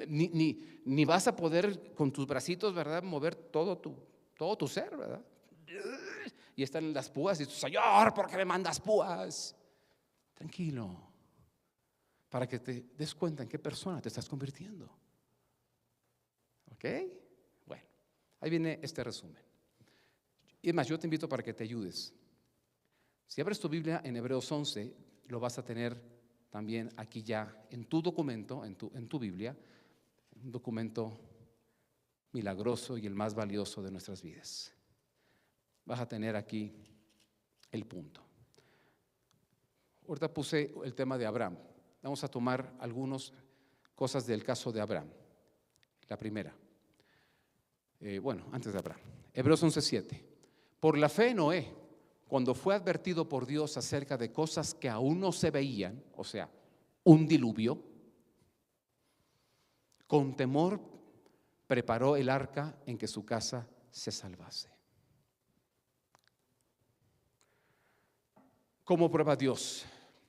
ni vas a poder con tus bracitos, ¿verdad?, mover todo tu ser, ¿verdad? Y están las púas y tú, Señor, ¿por qué me mandas púas? Tranquilo, para que te des cuenta en qué persona te estás convirtiendo. ¿Ok? Bueno, ahí viene este resumen. Y es más, yo te invito para que te ayudes. Si abres tu Biblia en Hebreos 11, lo vas a tener también aquí ya en tu documento, en tu Biblia, un documento milagroso y el más valioso de nuestras vidas. Vas a tener aquí el punto. Ahorita puse el tema de Abraham. Vamos a tomar algunas cosas del caso de Abraham. La primera, antes de Abraham, Hebreos 11:7. Por la fe Noé, cuando fue advertido por Dios acerca de cosas que aún no se veían, o sea, un diluvio, con temor preparó el arca en que su casa se salvase. ¿Cómo prueba Dios?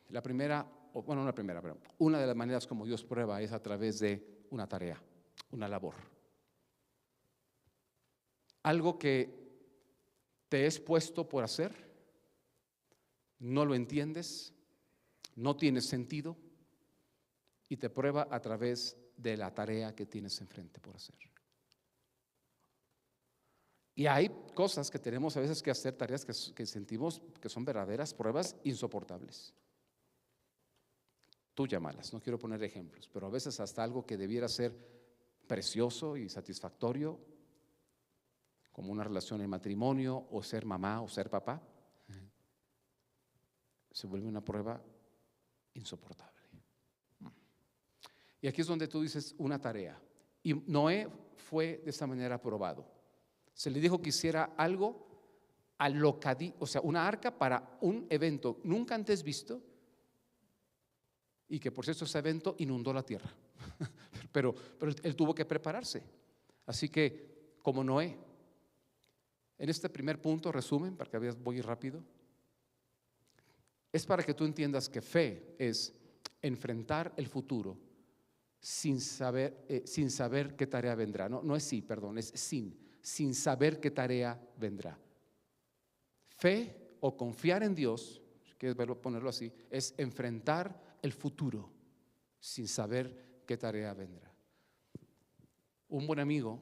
La primera, bueno, no la primera, pero una de las maneras como Dios prueba es a través de una tarea, una labor. Algo que te es puesto por hacer, no lo entiendes, no tiene sentido y te prueba a través de la tarea que tienes enfrente por hacer. Y hay cosas que tenemos a veces que hacer, tareas que sentimos que son verdaderas pruebas insoportables. Tú llámalas, no quiero poner ejemplos, pero a veces hasta algo que debiera ser precioso y satisfactorio, como una relación en matrimonio o ser mamá o ser papá, se vuelve una prueba insoportable. Y aquí es donde tú dices una tarea. Y Noé fue de esta manera probado. Se le dijo que hiciera algo o sea, una arca para un evento nunca antes visto, y que por cierto ese evento inundó la tierra. pero él tuvo que prepararse. Así que, como Noé, en este primer punto, resumen, para que voy rápido, es para que tú entiendas que fe es enfrentar el futuro sin saber qué tarea vendrá. No es sí, perdón, es sin saber qué tarea vendrá. Fe o confiar en Dios, si quieres ponerlo así, es enfrentar el futuro sin saber qué tarea vendrá. Un buen amigo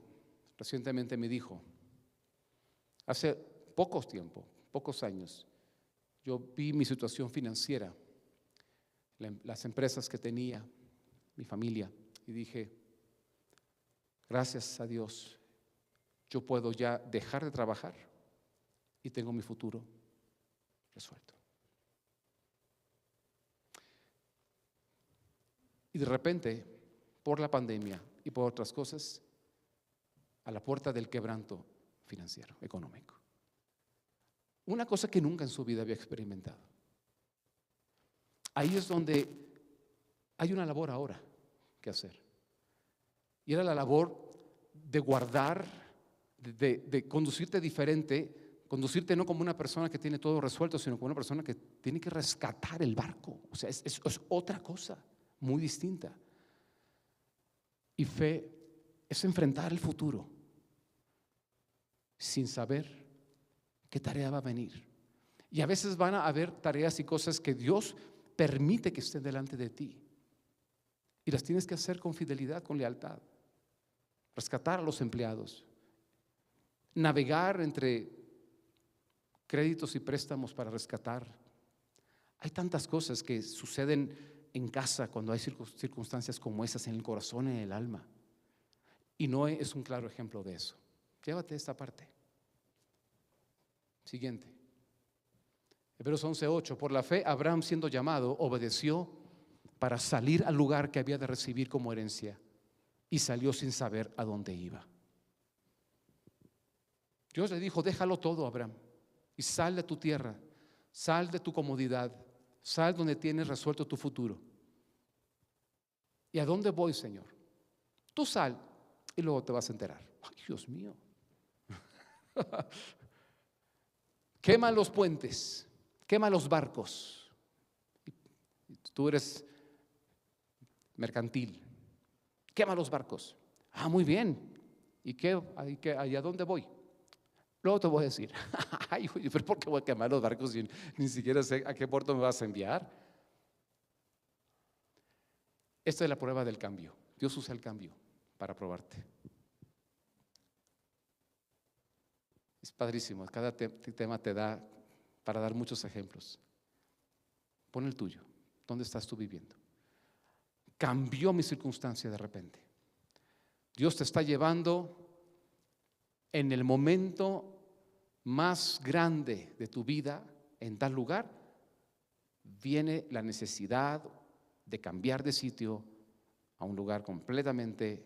recientemente me dijo, hace pocos años, yo vi mi situación financiera, las empresas que tenía, mi familia, y dije, gracias a Dios, yo puedo ya dejar de trabajar y tengo mi futuro resuelto. Y de repente, por la pandemia y por otras cosas, a la puerta del quebranto financiero, económico. Una cosa que nunca en su vida había experimentado. Ahí es donde hay una labor ahora que hacer. Y era la labor de guardar, de conducirte diferente, conducirte no como una persona que tiene todo resuelto, sino como una persona que tiene que rescatar el barco. O sea, es otra cosa, muy distinta. Y fe es enfrentar el futuro sin saber qué tarea va a venir. Y a veces van a haber tareas y cosas que Dios permite que estén delante de ti. Y las tienes que hacer con fidelidad, con lealtad. Rescatar a los empleados. Navegar entre créditos y préstamos para rescatar. Hay tantas cosas que suceden en casa cuando hay circunstancias como esas en el corazón, en el alma. Y Noé es un claro ejemplo de eso. Llévate esta parte. Siguiente. Hebreos 11:8. Por la fe, Abraham, siendo llamado, obedeció para salir al lugar que había de recibir como herencia, y salió sin saber a dónde iba. Dios le dijo, déjalo todo, Abraham, y sal de tu tierra, sal de tu comodidad, sal donde tienes resuelto tu futuro. ¿Y a dónde voy, Señor? Tú sal y luego te vas a enterar. Ay, Dios mío. Quema los puentes, quema los barcos. Tú eres mercantil. Quema los barcos. Ah, muy bien. ¿Y a dónde voy? Luego te voy a decir. Ay, pero ¿por qué voy a quemar los barcos si ni siquiera sé a qué puerto me vas a enviar? Esta es la prueba del cambio. Dios usa el cambio para probarte. Es padrísimo. Cada tema te da para dar muchos ejemplos. Pon el tuyo. ¿Dónde estás tú viviendo? Cambió mi circunstancia de repente. Dios te está llevando en el momento más grande de tu vida, en tal lugar, viene la necesidad de cambiar de sitio a un lugar completamente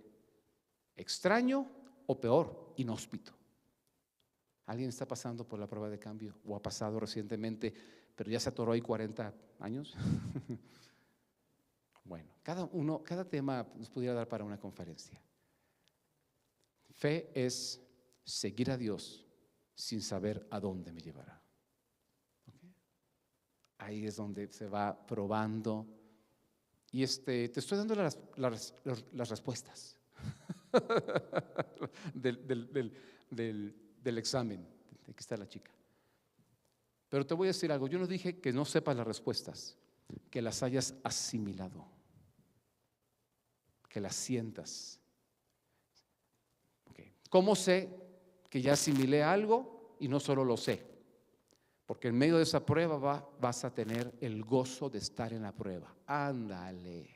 extraño o peor, inhóspito. ¿Alguien está pasando por la prueba de cambio o ha pasado recientemente, pero ya se atoró ahí 40 años? Bueno, cada tema nos pudiera dar para una conferencia. Fe es seguir a Dios sin saber a dónde me llevará. ¿Okay? Ahí es donde se va probando. Y te estoy dando las respuestas del examen. Aquí está la chica. Pero te voy a decir algo, yo no dije que no sepas las respuestas, que las hayas asimilado, que las sientas. Okay. ¿Cómo sé que ya asimilé algo y no solo lo sé? Porque en medio de esa prueba vas a tener el gozo de estar en la prueba. Ándale.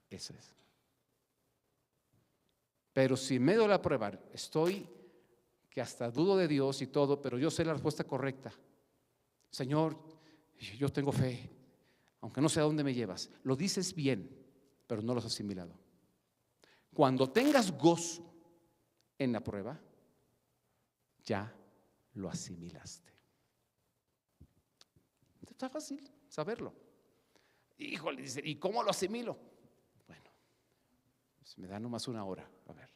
Eso es. Pero si en medio de la prueba estoy que hasta dudo de Dios y todo, pero yo sé la respuesta correcta. Señor, yo tengo fe, aunque no sé a dónde me llevas. Lo dices bien, pero no lo has asimilado. Cuando tengas gozo en la prueba, ya lo asimilaste. Está fácil saberlo. Híjole, dice, ¿y cómo lo asimilo? Bueno, pues me da nomás una hora. A ver.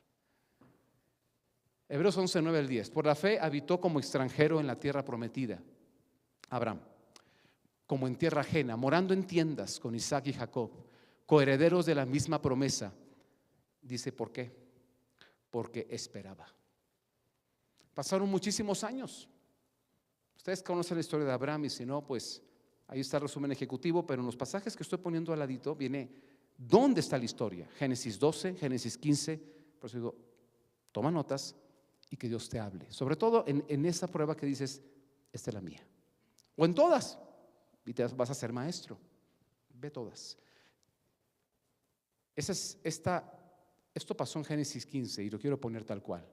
Hebreos 11, 9 al 10. Por la fe habitó como extranjero en la tierra prometida, Abraham, como en tierra ajena, morando en tiendas con Isaac y Jacob, coherederos de la misma promesa. Dice, ¿por qué? Porque esperaba. Pasaron muchísimos años. Ustedes conocen la historia de Abraham y si no, pues ahí está el resumen ejecutivo, pero en los pasajes que estoy poniendo al ladito viene dónde está la historia. Génesis 12, Génesis 15, por eso digo, toma notas y que Dios te hable. Sobre todo en esa prueba que dices, esta es la mía. O en todas, y te vas a ser maestro. Ve todas. Esto pasó en Génesis 15 y lo quiero poner tal cual.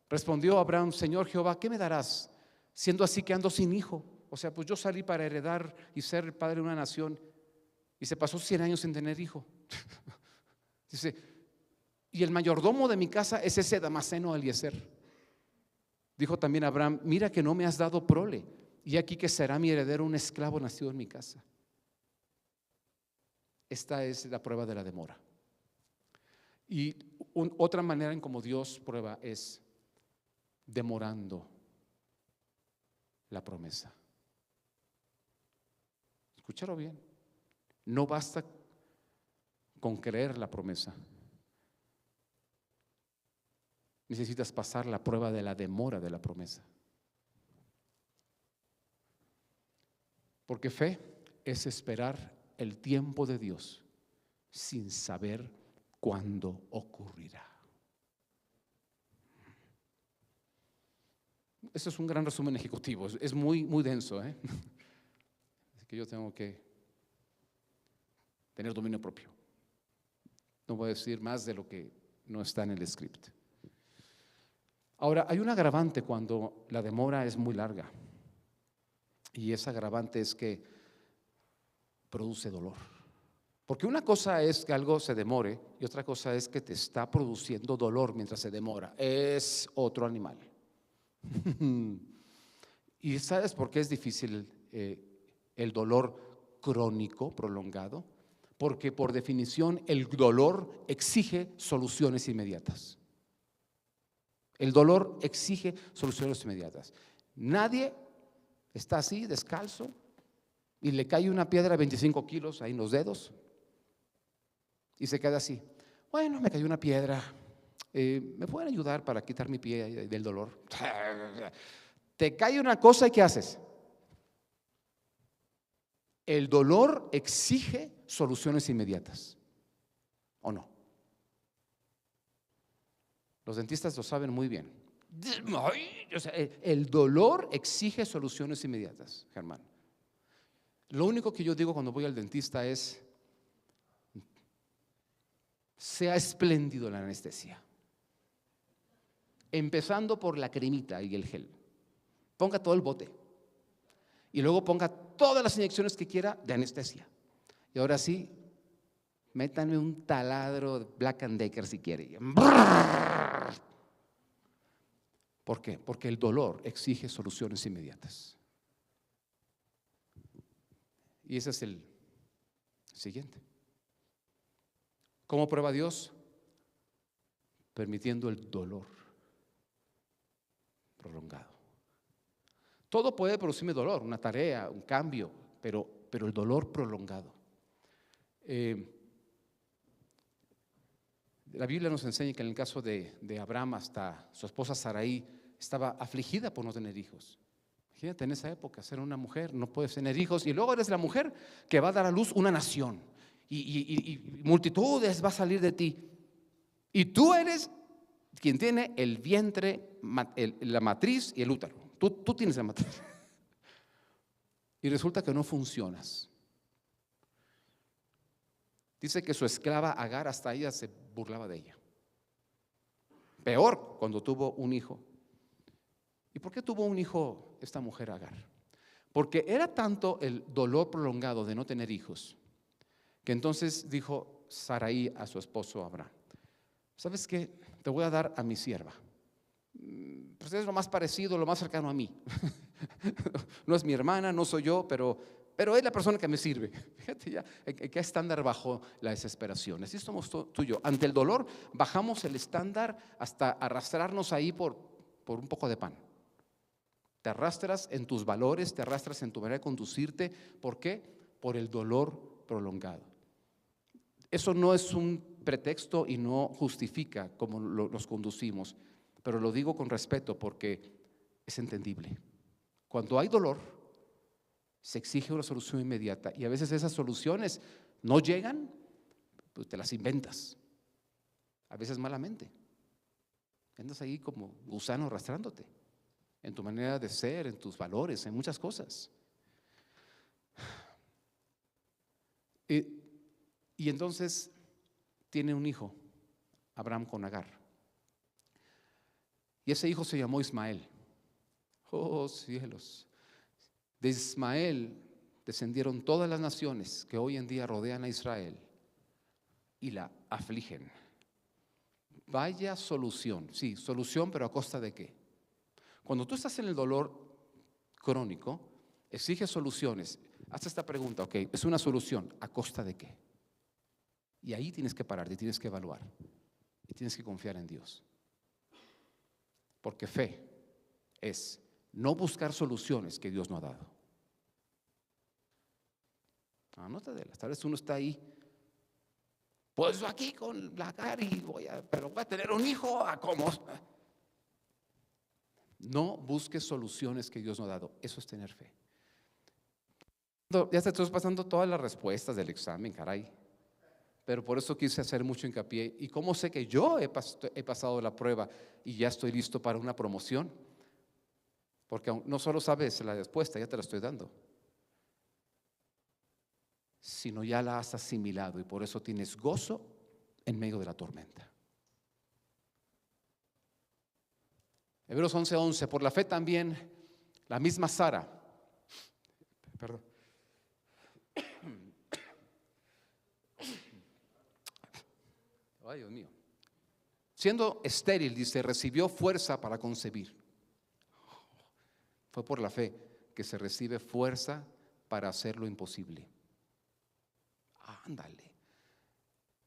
Respondió Abraham, Señor Jehová, ¿qué me darás? Siendo así que ando sin hijo. O sea, pues yo salí para heredar y ser el padre de una nación y se pasó 100 años sin tener hijo. Dice, y el mayordomo de mi casa es ese Damaseno Eliezer. Dijo también Abraham, mira que no me has dado prole, y aquí que será mi heredero un esclavo nacido en mi casa. Esta es la prueba de la demora. Y otra manera en cómo Dios prueba es demorando la promesa. Escúchalo bien. No basta con creer la promesa. Necesitas pasar la prueba de la demora de la promesa. Porque fe es esperar el tiempo de Dios sin saber cuándo ocurrirá. Eso es un gran resumen ejecutivo, es muy, muy denso, Así que yo tengo que tener dominio propio. No voy a decir más de lo que no está en el script. Ahora, hay un agravante cuando la demora es muy larga. Y ese agravante es que produce dolor. Porque una cosa es que algo se demore y otra cosa es que te está produciendo dolor mientras se demora. Es otro animal. ¿Y sabes por qué es difícil el dolor crónico, prolongado? Porque por definición el dolor exige soluciones inmediatas. El dolor exige soluciones inmediatas. Nadie está así, descalzo, y le cae una piedra de 25 kilos ahí en los dedos y se queda así. Bueno, me cayó una piedra, ¿me pueden ayudar para quitar mi pie del dolor? Te cae una cosa y ¿qué haces? El dolor exige soluciones inmediatas, ¿o no? Los dentistas lo saben muy bien. O sea, el dolor exige soluciones inmediatas, Germán. Lo único que yo digo cuando voy al dentista es: sea espléndido la anestesia, empezando por la cremita y el gel. Ponga todo el bote y luego ponga todas las inyecciones que quiera de anestesia. Y ahora sí, métanme un taladro de Black & Decker si quiere. ¿Por qué? Porque el dolor exige soluciones inmediatas. Y ese es Siguiente. ¿Cómo prueba Dios? Permitiendo el dolor prolongado. Todo puede producirme dolor, una tarea, un cambio, pero el dolor prolongado. La Biblia nos enseña que en el caso de Abraham, hasta su esposa Sarai estaba afligida por no tener hijos. Imagínate en esa época, ser una mujer, no puedes tener hijos, y luego eres la mujer que va a dar a luz una nación, y multitudes va a salir de ti, y tú eres quien tiene el vientre, la matriz y el útero. Tú tienes la matriz. Y resulta que no funcionas. Dice que su esclava Agar, hasta ella se burlaba de ella. Peor cuando tuvo un hijo. ¿Y por qué tuvo un hijo esta mujer Agar? Porque era tanto el dolor prolongado de no tener hijos, que entonces dijo Sarai a su esposo Abraham: ¿sabes qué? Te voy a dar a mi sierva. Pues es lo más parecido, lo más cercano a mí. No es mi hermana, no soy yo, pero es la persona que me sirve. Fíjate ya, ¿qué estándar bajó la desesperación? Así somos tú y yo. Ante el dolor bajamos el estándar hasta arrastrarnos ahí por un poco de pan. Te arrastras en tus valores, te arrastras en tu manera de conducirte. ¿Por qué? Por el dolor prolongado. Eso no es un pretexto y no justifica cómo nos conducimos, pero lo digo con respeto porque es entendible. Cuando hay dolor, se exige una solución inmediata, y a veces esas soluciones no llegan, pues te las inventas, a veces malamente. Andas ahí como gusano arrastrándote en tu manera de ser, en tus valores, en muchas cosas. Y entonces tiene un hijo, Abraham, con Agar. Y ese hijo se llamó Ismael. Oh cielos. De Ismael descendieron todas las naciones que hoy en día rodean a Israel y la afligen. Vaya solución. Sí, solución, pero ¿a costa de qué? Cuando tú estás en el dolor crónico, exige soluciones. Haz esta pregunta: ok, es una solución, ¿a costa de qué? Y ahí tienes que pararte, tienes que evaluar y tienes que confiar en Dios. Porque fe es no buscar soluciones que Dios no ha dado. No te delas. Tal vez uno está ahí, pues aquí con la cara y pero voy a tener un hijo a cómo. No busques soluciones que Dios no ha dado. Eso es tener fe. Ya te estoy pasando todas las respuestas del examen, caray. Pero por eso quise hacer mucho hincapié. ¿Y cómo sé que yo he pasado la prueba y ya estoy listo para una promoción? Porque no solo sabes la respuesta, ya te la estoy dando, sino ya la has asimilado, y por eso tienes gozo en medio de la tormenta. Hebreos 11:11, por la fe también la misma Sara, perdón, ay Dios mío, siendo estéril, dice, recibió fuerza para concebir. Fue por la fe que se recibe fuerza para hacer lo imposible. Ándale.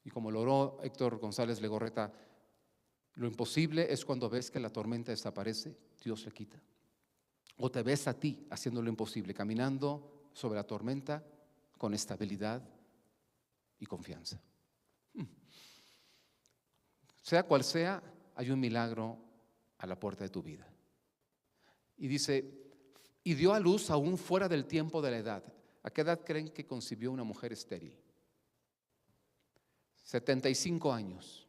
Y como lo oró Héctor González Legorreta, lo imposible es cuando ves que la tormenta desaparece, Dios le quita. O te ves a ti haciendo lo imposible, caminando sobre la tormenta con estabilidad y confianza. Sea cual sea, hay un milagro a la puerta de tu vida. Y dice, y dio a luz aún fuera del tiempo de la edad. ¿A qué edad creen que concibió una mujer estéril? 75 años.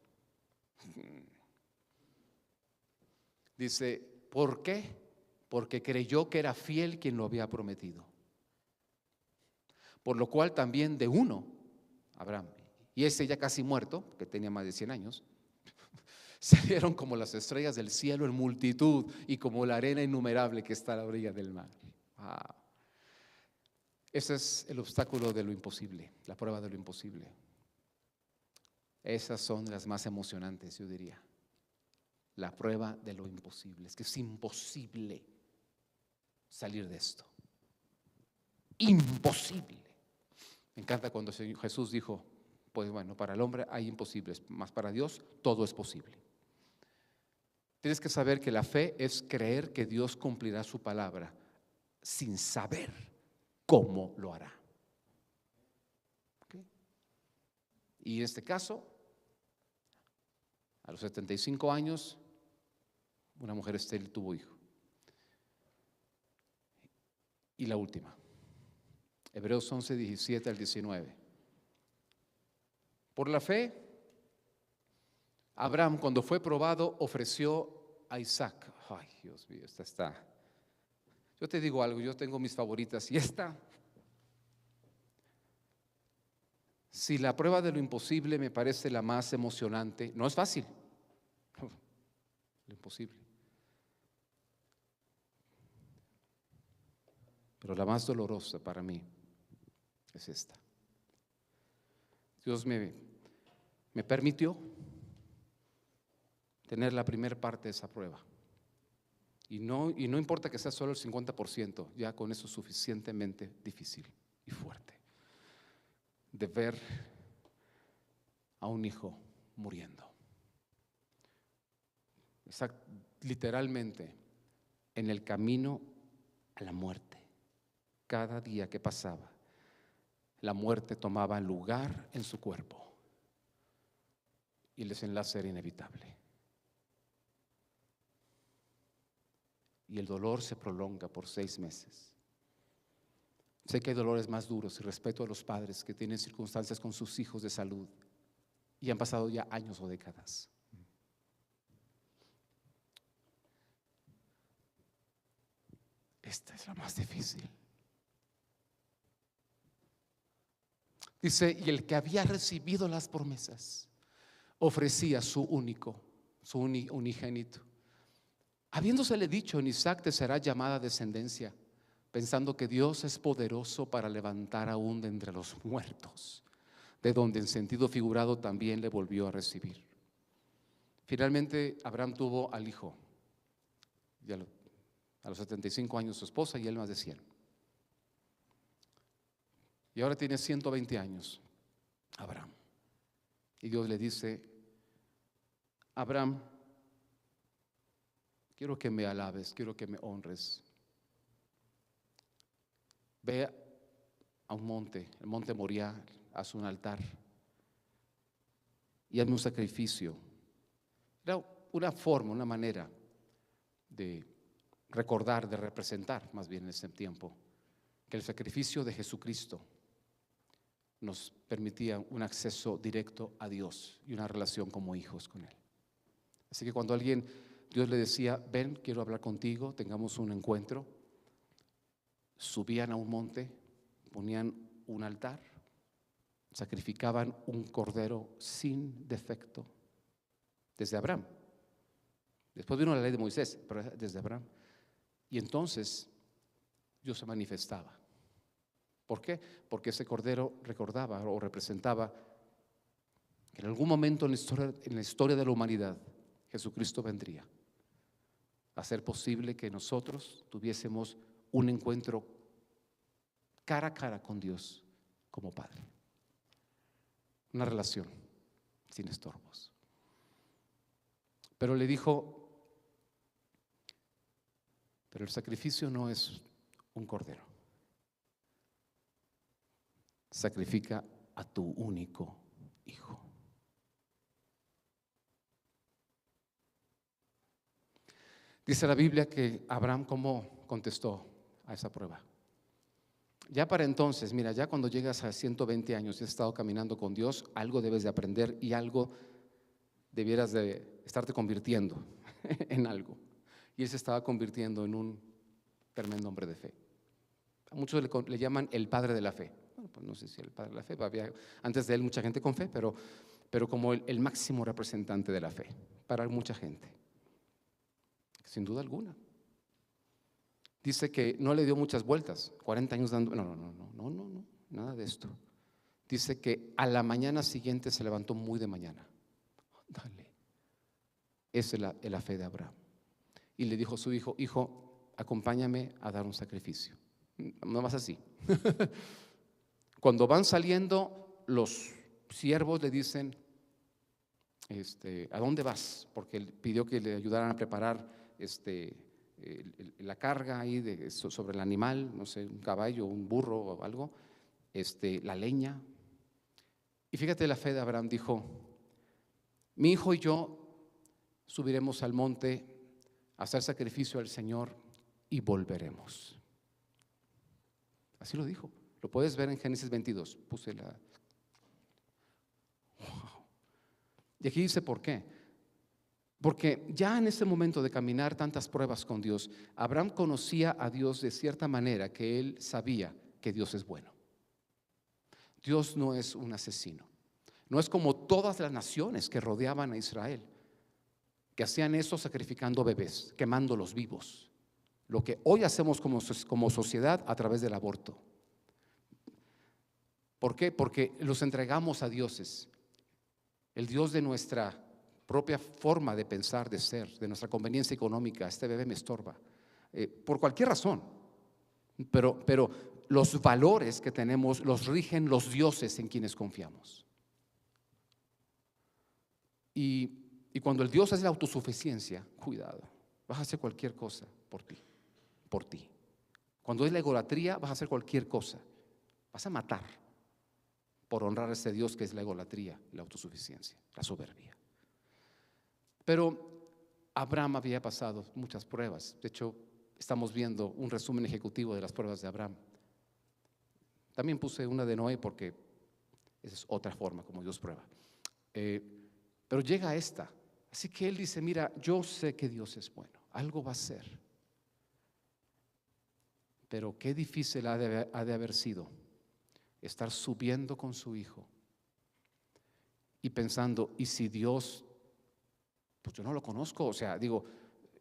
Dice, ¿por qué? Porque creyó que era fiel quien lo había prometido. Por lo cual también de uno, Abraham, y ese ya casi muerto, que tenía más de 100 años, salieron como las estrellas del cielo en multitud y como la arena innumerable que está a la orilla del mar. Wow. Ese es el obstáculo de lo imposible, la prueba de lo imposible. Esas son las más emocionantes, yo diría. La prueba de lo imposible. Es que es imposible salir de esto. Imposible. Me encanta cuando Jesús dijo, pues bueno, para el hombre hay imposibles, mas para Dios todo es posible. Tienes que saber que la fe es creer que Dios cumplirá su palabra sin saber cómo lo hará. ¿Okay? Y en este caso, a los 75 años, una mujer estéril tuvo hijo. Y la última, Hebreos 11, 17 al 19. Por la fe, Abraham, cuando fue probado, ofreció a Isaac. Ay, Dios mío, esta está. Yo te digo algo, yo tengo mis favoritas y esta. Si la prueba de lo imposible me parece la más emocionante, no es fácil, lo imposible. Pero la más dolorosa para mí es esta. Dios me permitió tener la primera parte de esa prueba. Y no importa que sea solo el 50%, ya con eso es suficientemente difícil y fuerte. De ver a un hijo muriendo. Literalmente en el camino a la muerte. Cada día que pasaba, la muerte tomaba lugar en su cuerpo y el desenlace era inevitable. Y el dolor se prolonga por 6 meses. Sé que hay dolores más duros y respeto a los padres que tienen circunstancias con sus hijos de salud y han pasado ya años o décadas. Esta es la más difícil. Dice, y el que había recibido las promesas ofrecía su unigénito. Habiéndosele dicho, en Isaac te será llamada descendencia, pensando que Dios es poderoso para levantar aún de entre los muertos, de donde en sentido figurado también le volvió a recibir. Finalmente Abraham tuvo al hijo, y a los 75 años su esposa y él más de 100. Y ahora tiene 120 años, Abraham. Y Dios le dice, Abraham, quiero que me alabes, quiero que me honres. Ve a un monte, el monte Moriah, haz un altar y hazme un sacrificio. Era una forma, una manera de recordar, de representar más bien en ese tiempo, que el sacrificio de Jesucristo nos permitía un acceso directo a Dios y una relación como hijos con Él. Así que cuando Dios le decía, ven, quiero hablar contigo, tengamos un encuentro, subían a un monte, ponían un altar, sacrificaban un cordero sin defecto, desde Abraham. Después vino la ley de Moisés, pero desde Abraham. Y entonces Dios se manifestaba. ¿Por qué? Porque ese cordero recordaba o representaba que en algún momento en la historia de la humanidad Jesucristo vendría a hacer posible que nosotros tuviésemos un encuentro cara a cara con Dios como Padre. Una relación sin estorbos. Pero le dijo, pero el sacrificio no es un cordero. Sacrifica a tu único hijo. Dice la Biblia que Abraham, ¿cómo contestó a esa prueba? Ya para entonces, mira, ya cuando llegas a 120 años y has estado caminando con Dios, algo debes de aprender y algo debieras de estarte convirtiendo en algo. Y él se estaba convirtiendo en un tremendo hombre de fe. A muchos le llaman el padre de la fe. Bueno, pues no sé si el padre de la fe, había antes de él mucha gente con fe, pero como el máximo representante de la fe para mucha gente, sin duda alguna. Dice que no le dio muchas vueltas, 40 años dando, no, nada de esto. Dice que a la mañana siguiente se levantó muy de mañana. Dale. Esa es la fe de Abraham. Y le dijo a su hijo, hijo, acompáñame a dar un sacrificio. No más así. cuando van saliendo, los siervos le dicen, ¿a dónde vas? Porque él pidió que le ayudaran a preparar la carga ahí sobre el animal, no sé, un caballo, un burro o algo, la leña. Y fíjate la fe de Abraham, dijo: mi hijo y yo subiremos al monte a hacer sacrificio al Señor y volveremos. Así lo dijo. Lo puedes ver en Génesis 22. Puse la. Wow. Y aquí dice por qué. Porque ya en ese momento de caminar tantas pruebas con Dios, Abraham conocía a Dios de cierta manera que él sabía que Dios es bueno. Dios no es un asesino. No es como todas las naciones que rodeaban a Israel, que hacían eso sacrificando bebés, quemándolos vivos. Lo que hoy hacemos como sociedad a través del aborto. ¿Por qué? Porque los entregamos a dioses. El Dios de nuestra propia forma de pensar, de ser, de nuestra conveniencia económica. Este bebé me estorba, por cualquier razón. Pero los valores que tenemos los rigen los dioses en quienes confiamos. Y cuando el Dios es la autosuficiencia, cuidado, vas a hacer cualquier cosa por ti. Cuando es la egolatría, vas a hacer cualquier cosa. Vas a matar por honrar a ese Dios que es la egolatría, la autosuficiencia, la soberbia. Pero Abraham había pasado muchas pruebas. De hecho, estamos viendo un resumen ejecutivo de las pruebas de Abraham. También puse una de Noé porque esa es otra forma como Dios prueba. Pero llega a esta. Así que él dice: mira, yo sé que Dios es bueno, algo va a ser. Pero qué difícil ha de haber sido estar subiendo con su hijo y pensando: ¿y si Dios? Pues yo no lo conozco, o sea, digo,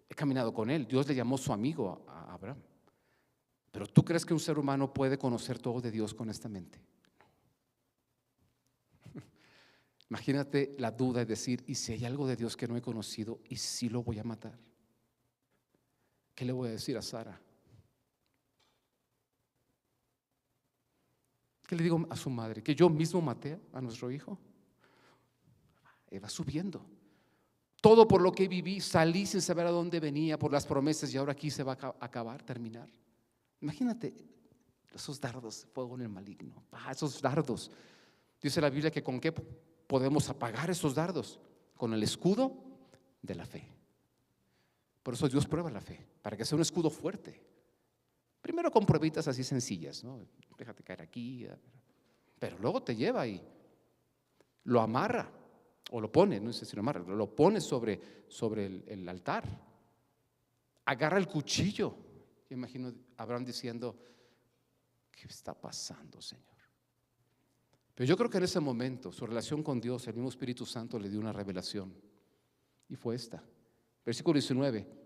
he caminado con él, Dios le llamó su amigo a Abraham. Pero ¿tú crees que un ser humano puede conocer todo de Dios con esta mente? Imagínate la duda de decir: ¿y si hay algo de Dios que no he conocido y si lo voy a matar? ¿Qué le voy a decir a Sara? ¿Qué le digo a su madre? ¿Que yo mismo maté a nuestro hijo? Va subiendo. Todo por lo que viví, salí sin saber a dónde venía, por las promesas, y ahora aquí se va a acabar, terminar. Imagínate esos dardos, fuego en el maligno. Esos dardos. Dice la Biblia que con qué podemos apagar esos dardos: con el escudo de la fe. Por eso Dios prueba la fe, para que sea un escudo fuerte. Primero con pruebitas así sencillas, ¿no? Déjate caer aquí, pero luego te lleva y lo amarra, o lo pone, no sé si lo amarra, lo pone sobre el altar. Agarra el cuchillo. Yo imagino a Abraham diciendo: ¿qué está pasando, Señor? Pero yo creo que en ese momento su relación con Dios, el mismo Espíritu Santo le dio una revelación, y fue esta. Versículo 19: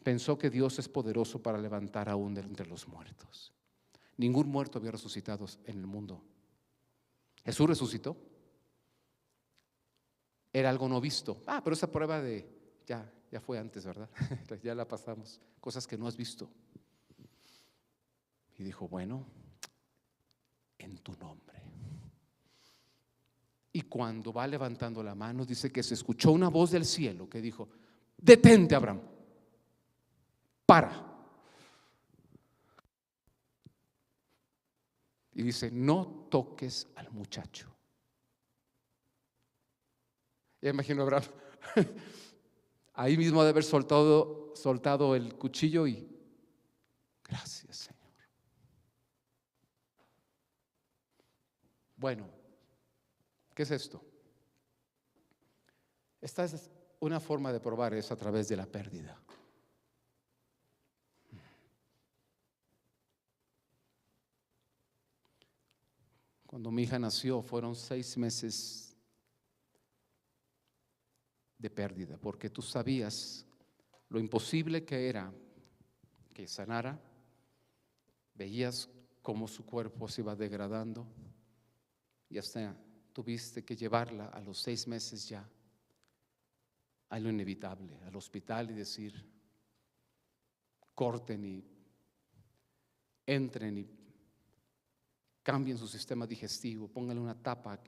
pensó que Dios es poderoso para levantar aún de entre los muertos. Ningún muerto había resucitado en el mundo. Jesús resucitó. Era algo no visto. Pero esa prueba ya fue antes, ¿verdad? Ya la pasamos. Cosas que no has visto. Y dijo: bueno, en tu nombre. Y cuando va levantando la mano, dice que se escuchó una voz del cielo que dijo: detente, Abraham, para. Y dice: no toques al muchacho. Ya imagino a Abraham ahí mismo de haber soltado el cuchillo y: gracias, Señor. Bueno, ¿qué es esto? Esta es una forma de probar eso a través de la pérdida. Cuando mi hija nació, fueron 6 meses de pérdida, porque tú sabías lo imposible que era que sanara. Veías cómo su cuerpo se iba degradando y hasta tuviste que llevarla a los 6 meses ya a lo inevitable, al hospital, y decir: corten y entren y cambien su sistema digestivo, pónganle una tapa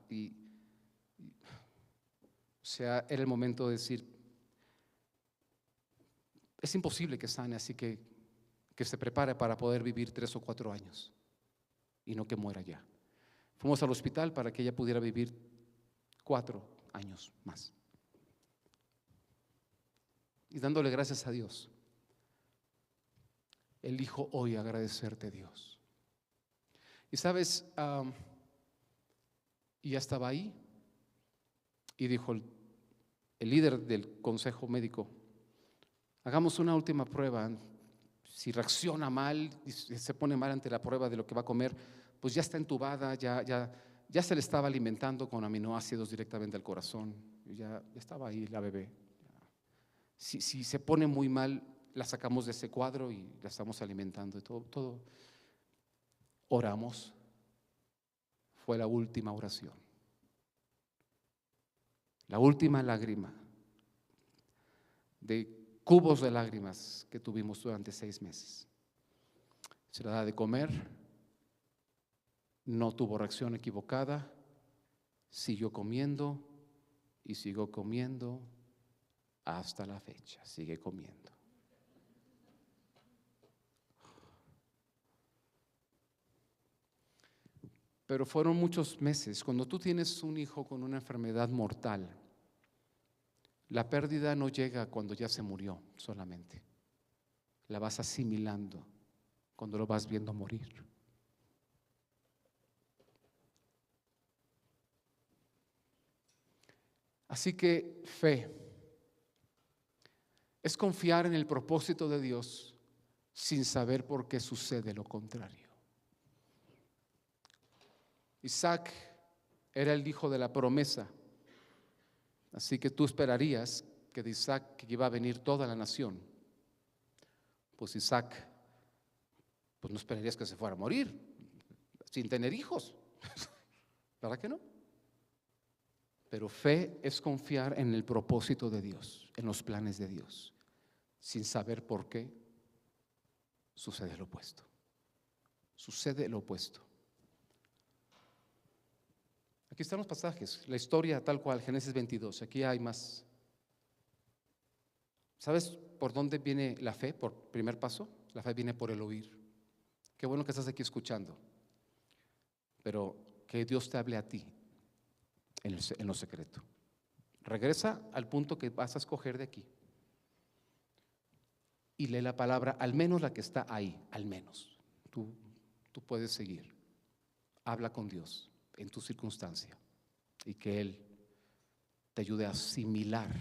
o sea, era el momento de decir, es imposible que sane, así que se prepare para poder vivir 3 o 4 años y no que muera ya. Fuimos al hospital para que ella pudiera vivir 4 años más. Y dándole gracias a Dios, elijo hoy agradecerte, Dios. Y sabes, y ya estaba ahí y dijo el líder del consejo médico, hagamos una última prueba. Si reacciona mal y se pone mal ante la prueba de lo que va a comer, pues ya está entubada, ya se le estaba alimentando con aminoácidos directamente al corazón, ya estaba ahí la bebé. Si se pone muy mal, la sacamos de ese cuadro y la estamos alimentando y todo. Oramos. Fue la última oración, la última lágrima de cubos de lágrimas que tuvimos durante 6 meses. Se le da de comer, no tuvo reacción equivocada, siguió comiendo y siguió comiendo hasta la fecha, sigue comiendo. Pero fueron muchos meses. Cuando tú tienes un hijo con una enfermedad mortal, la pérdida no llega cuando ya se murió solamente. La vas asimilando cuando lo vas viendo morir. Así que fe es confiar en el propósito de Dios sin saber por qué sucede lo contrario. Isaac era el hijo de la promesa, así que tú esperarías que de Isaac que iba a venir toda la nación. Pues Isaac, pues no esperarías que se fuera a morir sin tener hijos, ¿verdad que no? Pero fe es confiar en el propósito de Dios, en los planes de Dios, sin saber por qué sucede lo opuesto. Sucede lo opuesto. Aquí están los pasajes, la historia tal cual, Génesis 22, aquí hay más. ¿Sabes por dónde viene la fe? Por primer paso, la fe viene por el oír. Qué bueno que estás aquí escuchando, pero que Dios te hable a ti en lo secreto. Regresa al punto que vas a escoger de aquí y lee la palabra, al menos la que está ahí, al menos. Tú puedes seguir. Habla con Dios en tu circunstancia y que Él te ayude a asimilar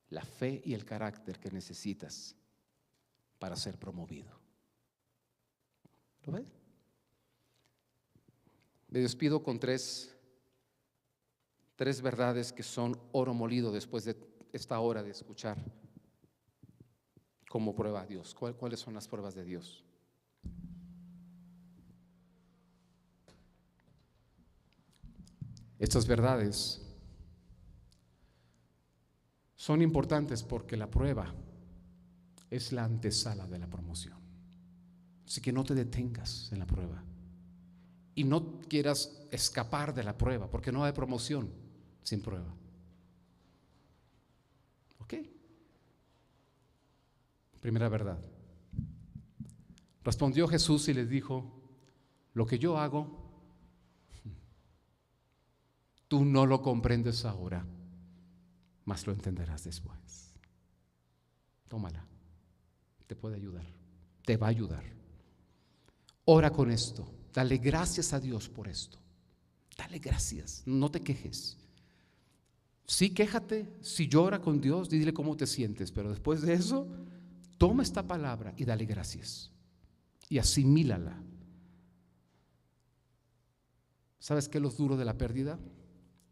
la fe y el carácter que necesitas para ser promovido. ¿Lo ves? Me despido con tres verdades que son oro molido después de esta hora de escuchar cómo prueba a Dios. ¿Cuáles son las pruebas de Dios? Estas verdades son importantes porque la prueba es la antesala de la promoción. Así que no te detengas en la prueba y no quieras escapar de la prueba, porque no hay promoción sin prueba. ¿Ok? Primera verdad. Respondió Jesús y les dijo: lo que yo hago, tú no lo comprendes ahora, mas lo entenderás después. Tómala, te puede ayudar, te va a ayudar. Ora con esto, dale gracias a Dios por esto. Dale gracias, no te quejes. Sí, quéjate, sí llora con Dios, dile cómo te sientes, pero después de eso, toma esta palabra y dale gracias y asimílala. ¿Sabes qué es lo duro de la pérdida?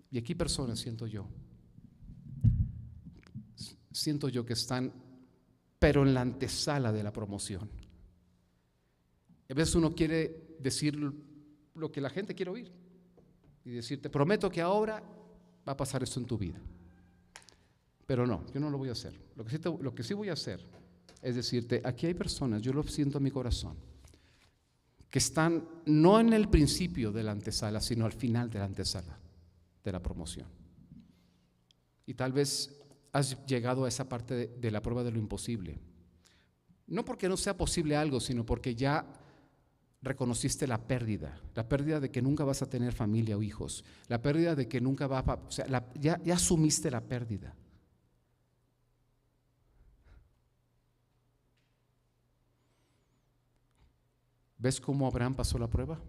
Y aquí personas, siento yo que están, pero en la antesala de la promoción. A veces uno quiere decir lo que la gente quiere oír y decir: te prometo que ahora va a pasar esto en tu vida. Pero no, yo no lo voy a hacer. Lo que sí voy a hacer es decirte: aquí hay personas, yo lo siento en mi corazón, que están no en el principio de la antesala, sino al final de la antesala de la promoción. Y tal vez has llegado a esa parte de la prueba de lo imposible. No porque no sea posible algo, sino porque ya reconociste la pérdida de que nunca vas a tener familia o hijos, la pérdida de que nunca va a, o sea, ya asumiste la pérdida. ¿Ves cómo Abraham pasó la prueba?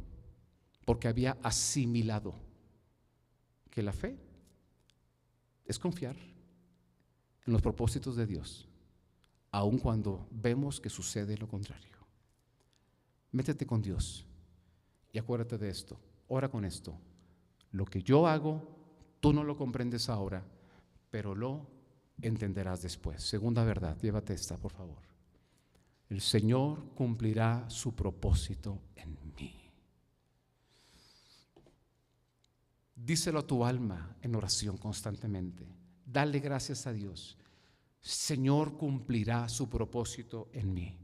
Porque había asimilado que la fe es confiar en los propósitos de Dios, aun cuando vemos que sucede lo contrario. Métete con Dios y acuérdate de esto, ora con esto. Lo que yo hago, tú no lo comprendes ahora, pero lo entenderás después. Segunda verdad, llévate esta, por favor. El Señor cumplirá su propósito en mí. Díselo a tu alma en oración constantemente. Dale gracias a Dios. Señor cumplirá su propósito en mí.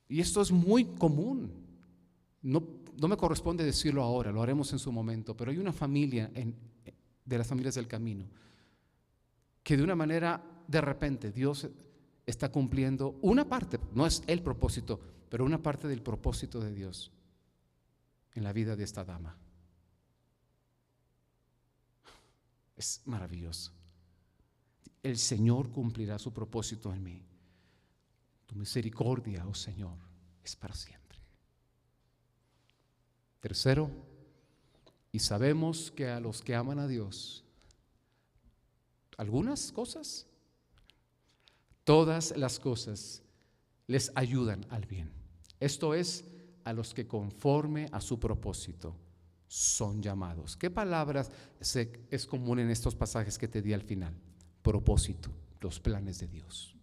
Y esto es muy común. No me corresponde decirlo ahora, lo haremos en su momento, pero hay una familia de las familias del camino que de una manera, de repente, Dios está cumpliendo una parte, no es el propósito, pero una parte del propósito de Dios en la vida de esta dama. Es maravilloso. El Señor cumplirá su propósito en mí. Tu misericordia, oh Señor, es para siempre. Tercero, y sabemos que a los que aman a Dios, algunas cosas, todas las cosas les ayudan al bien. Esto es, a los que conforme a su propósito son llamados. ¿Qué palabras es común en estos pasajes que te di al final? Propósito, los planes de Dios.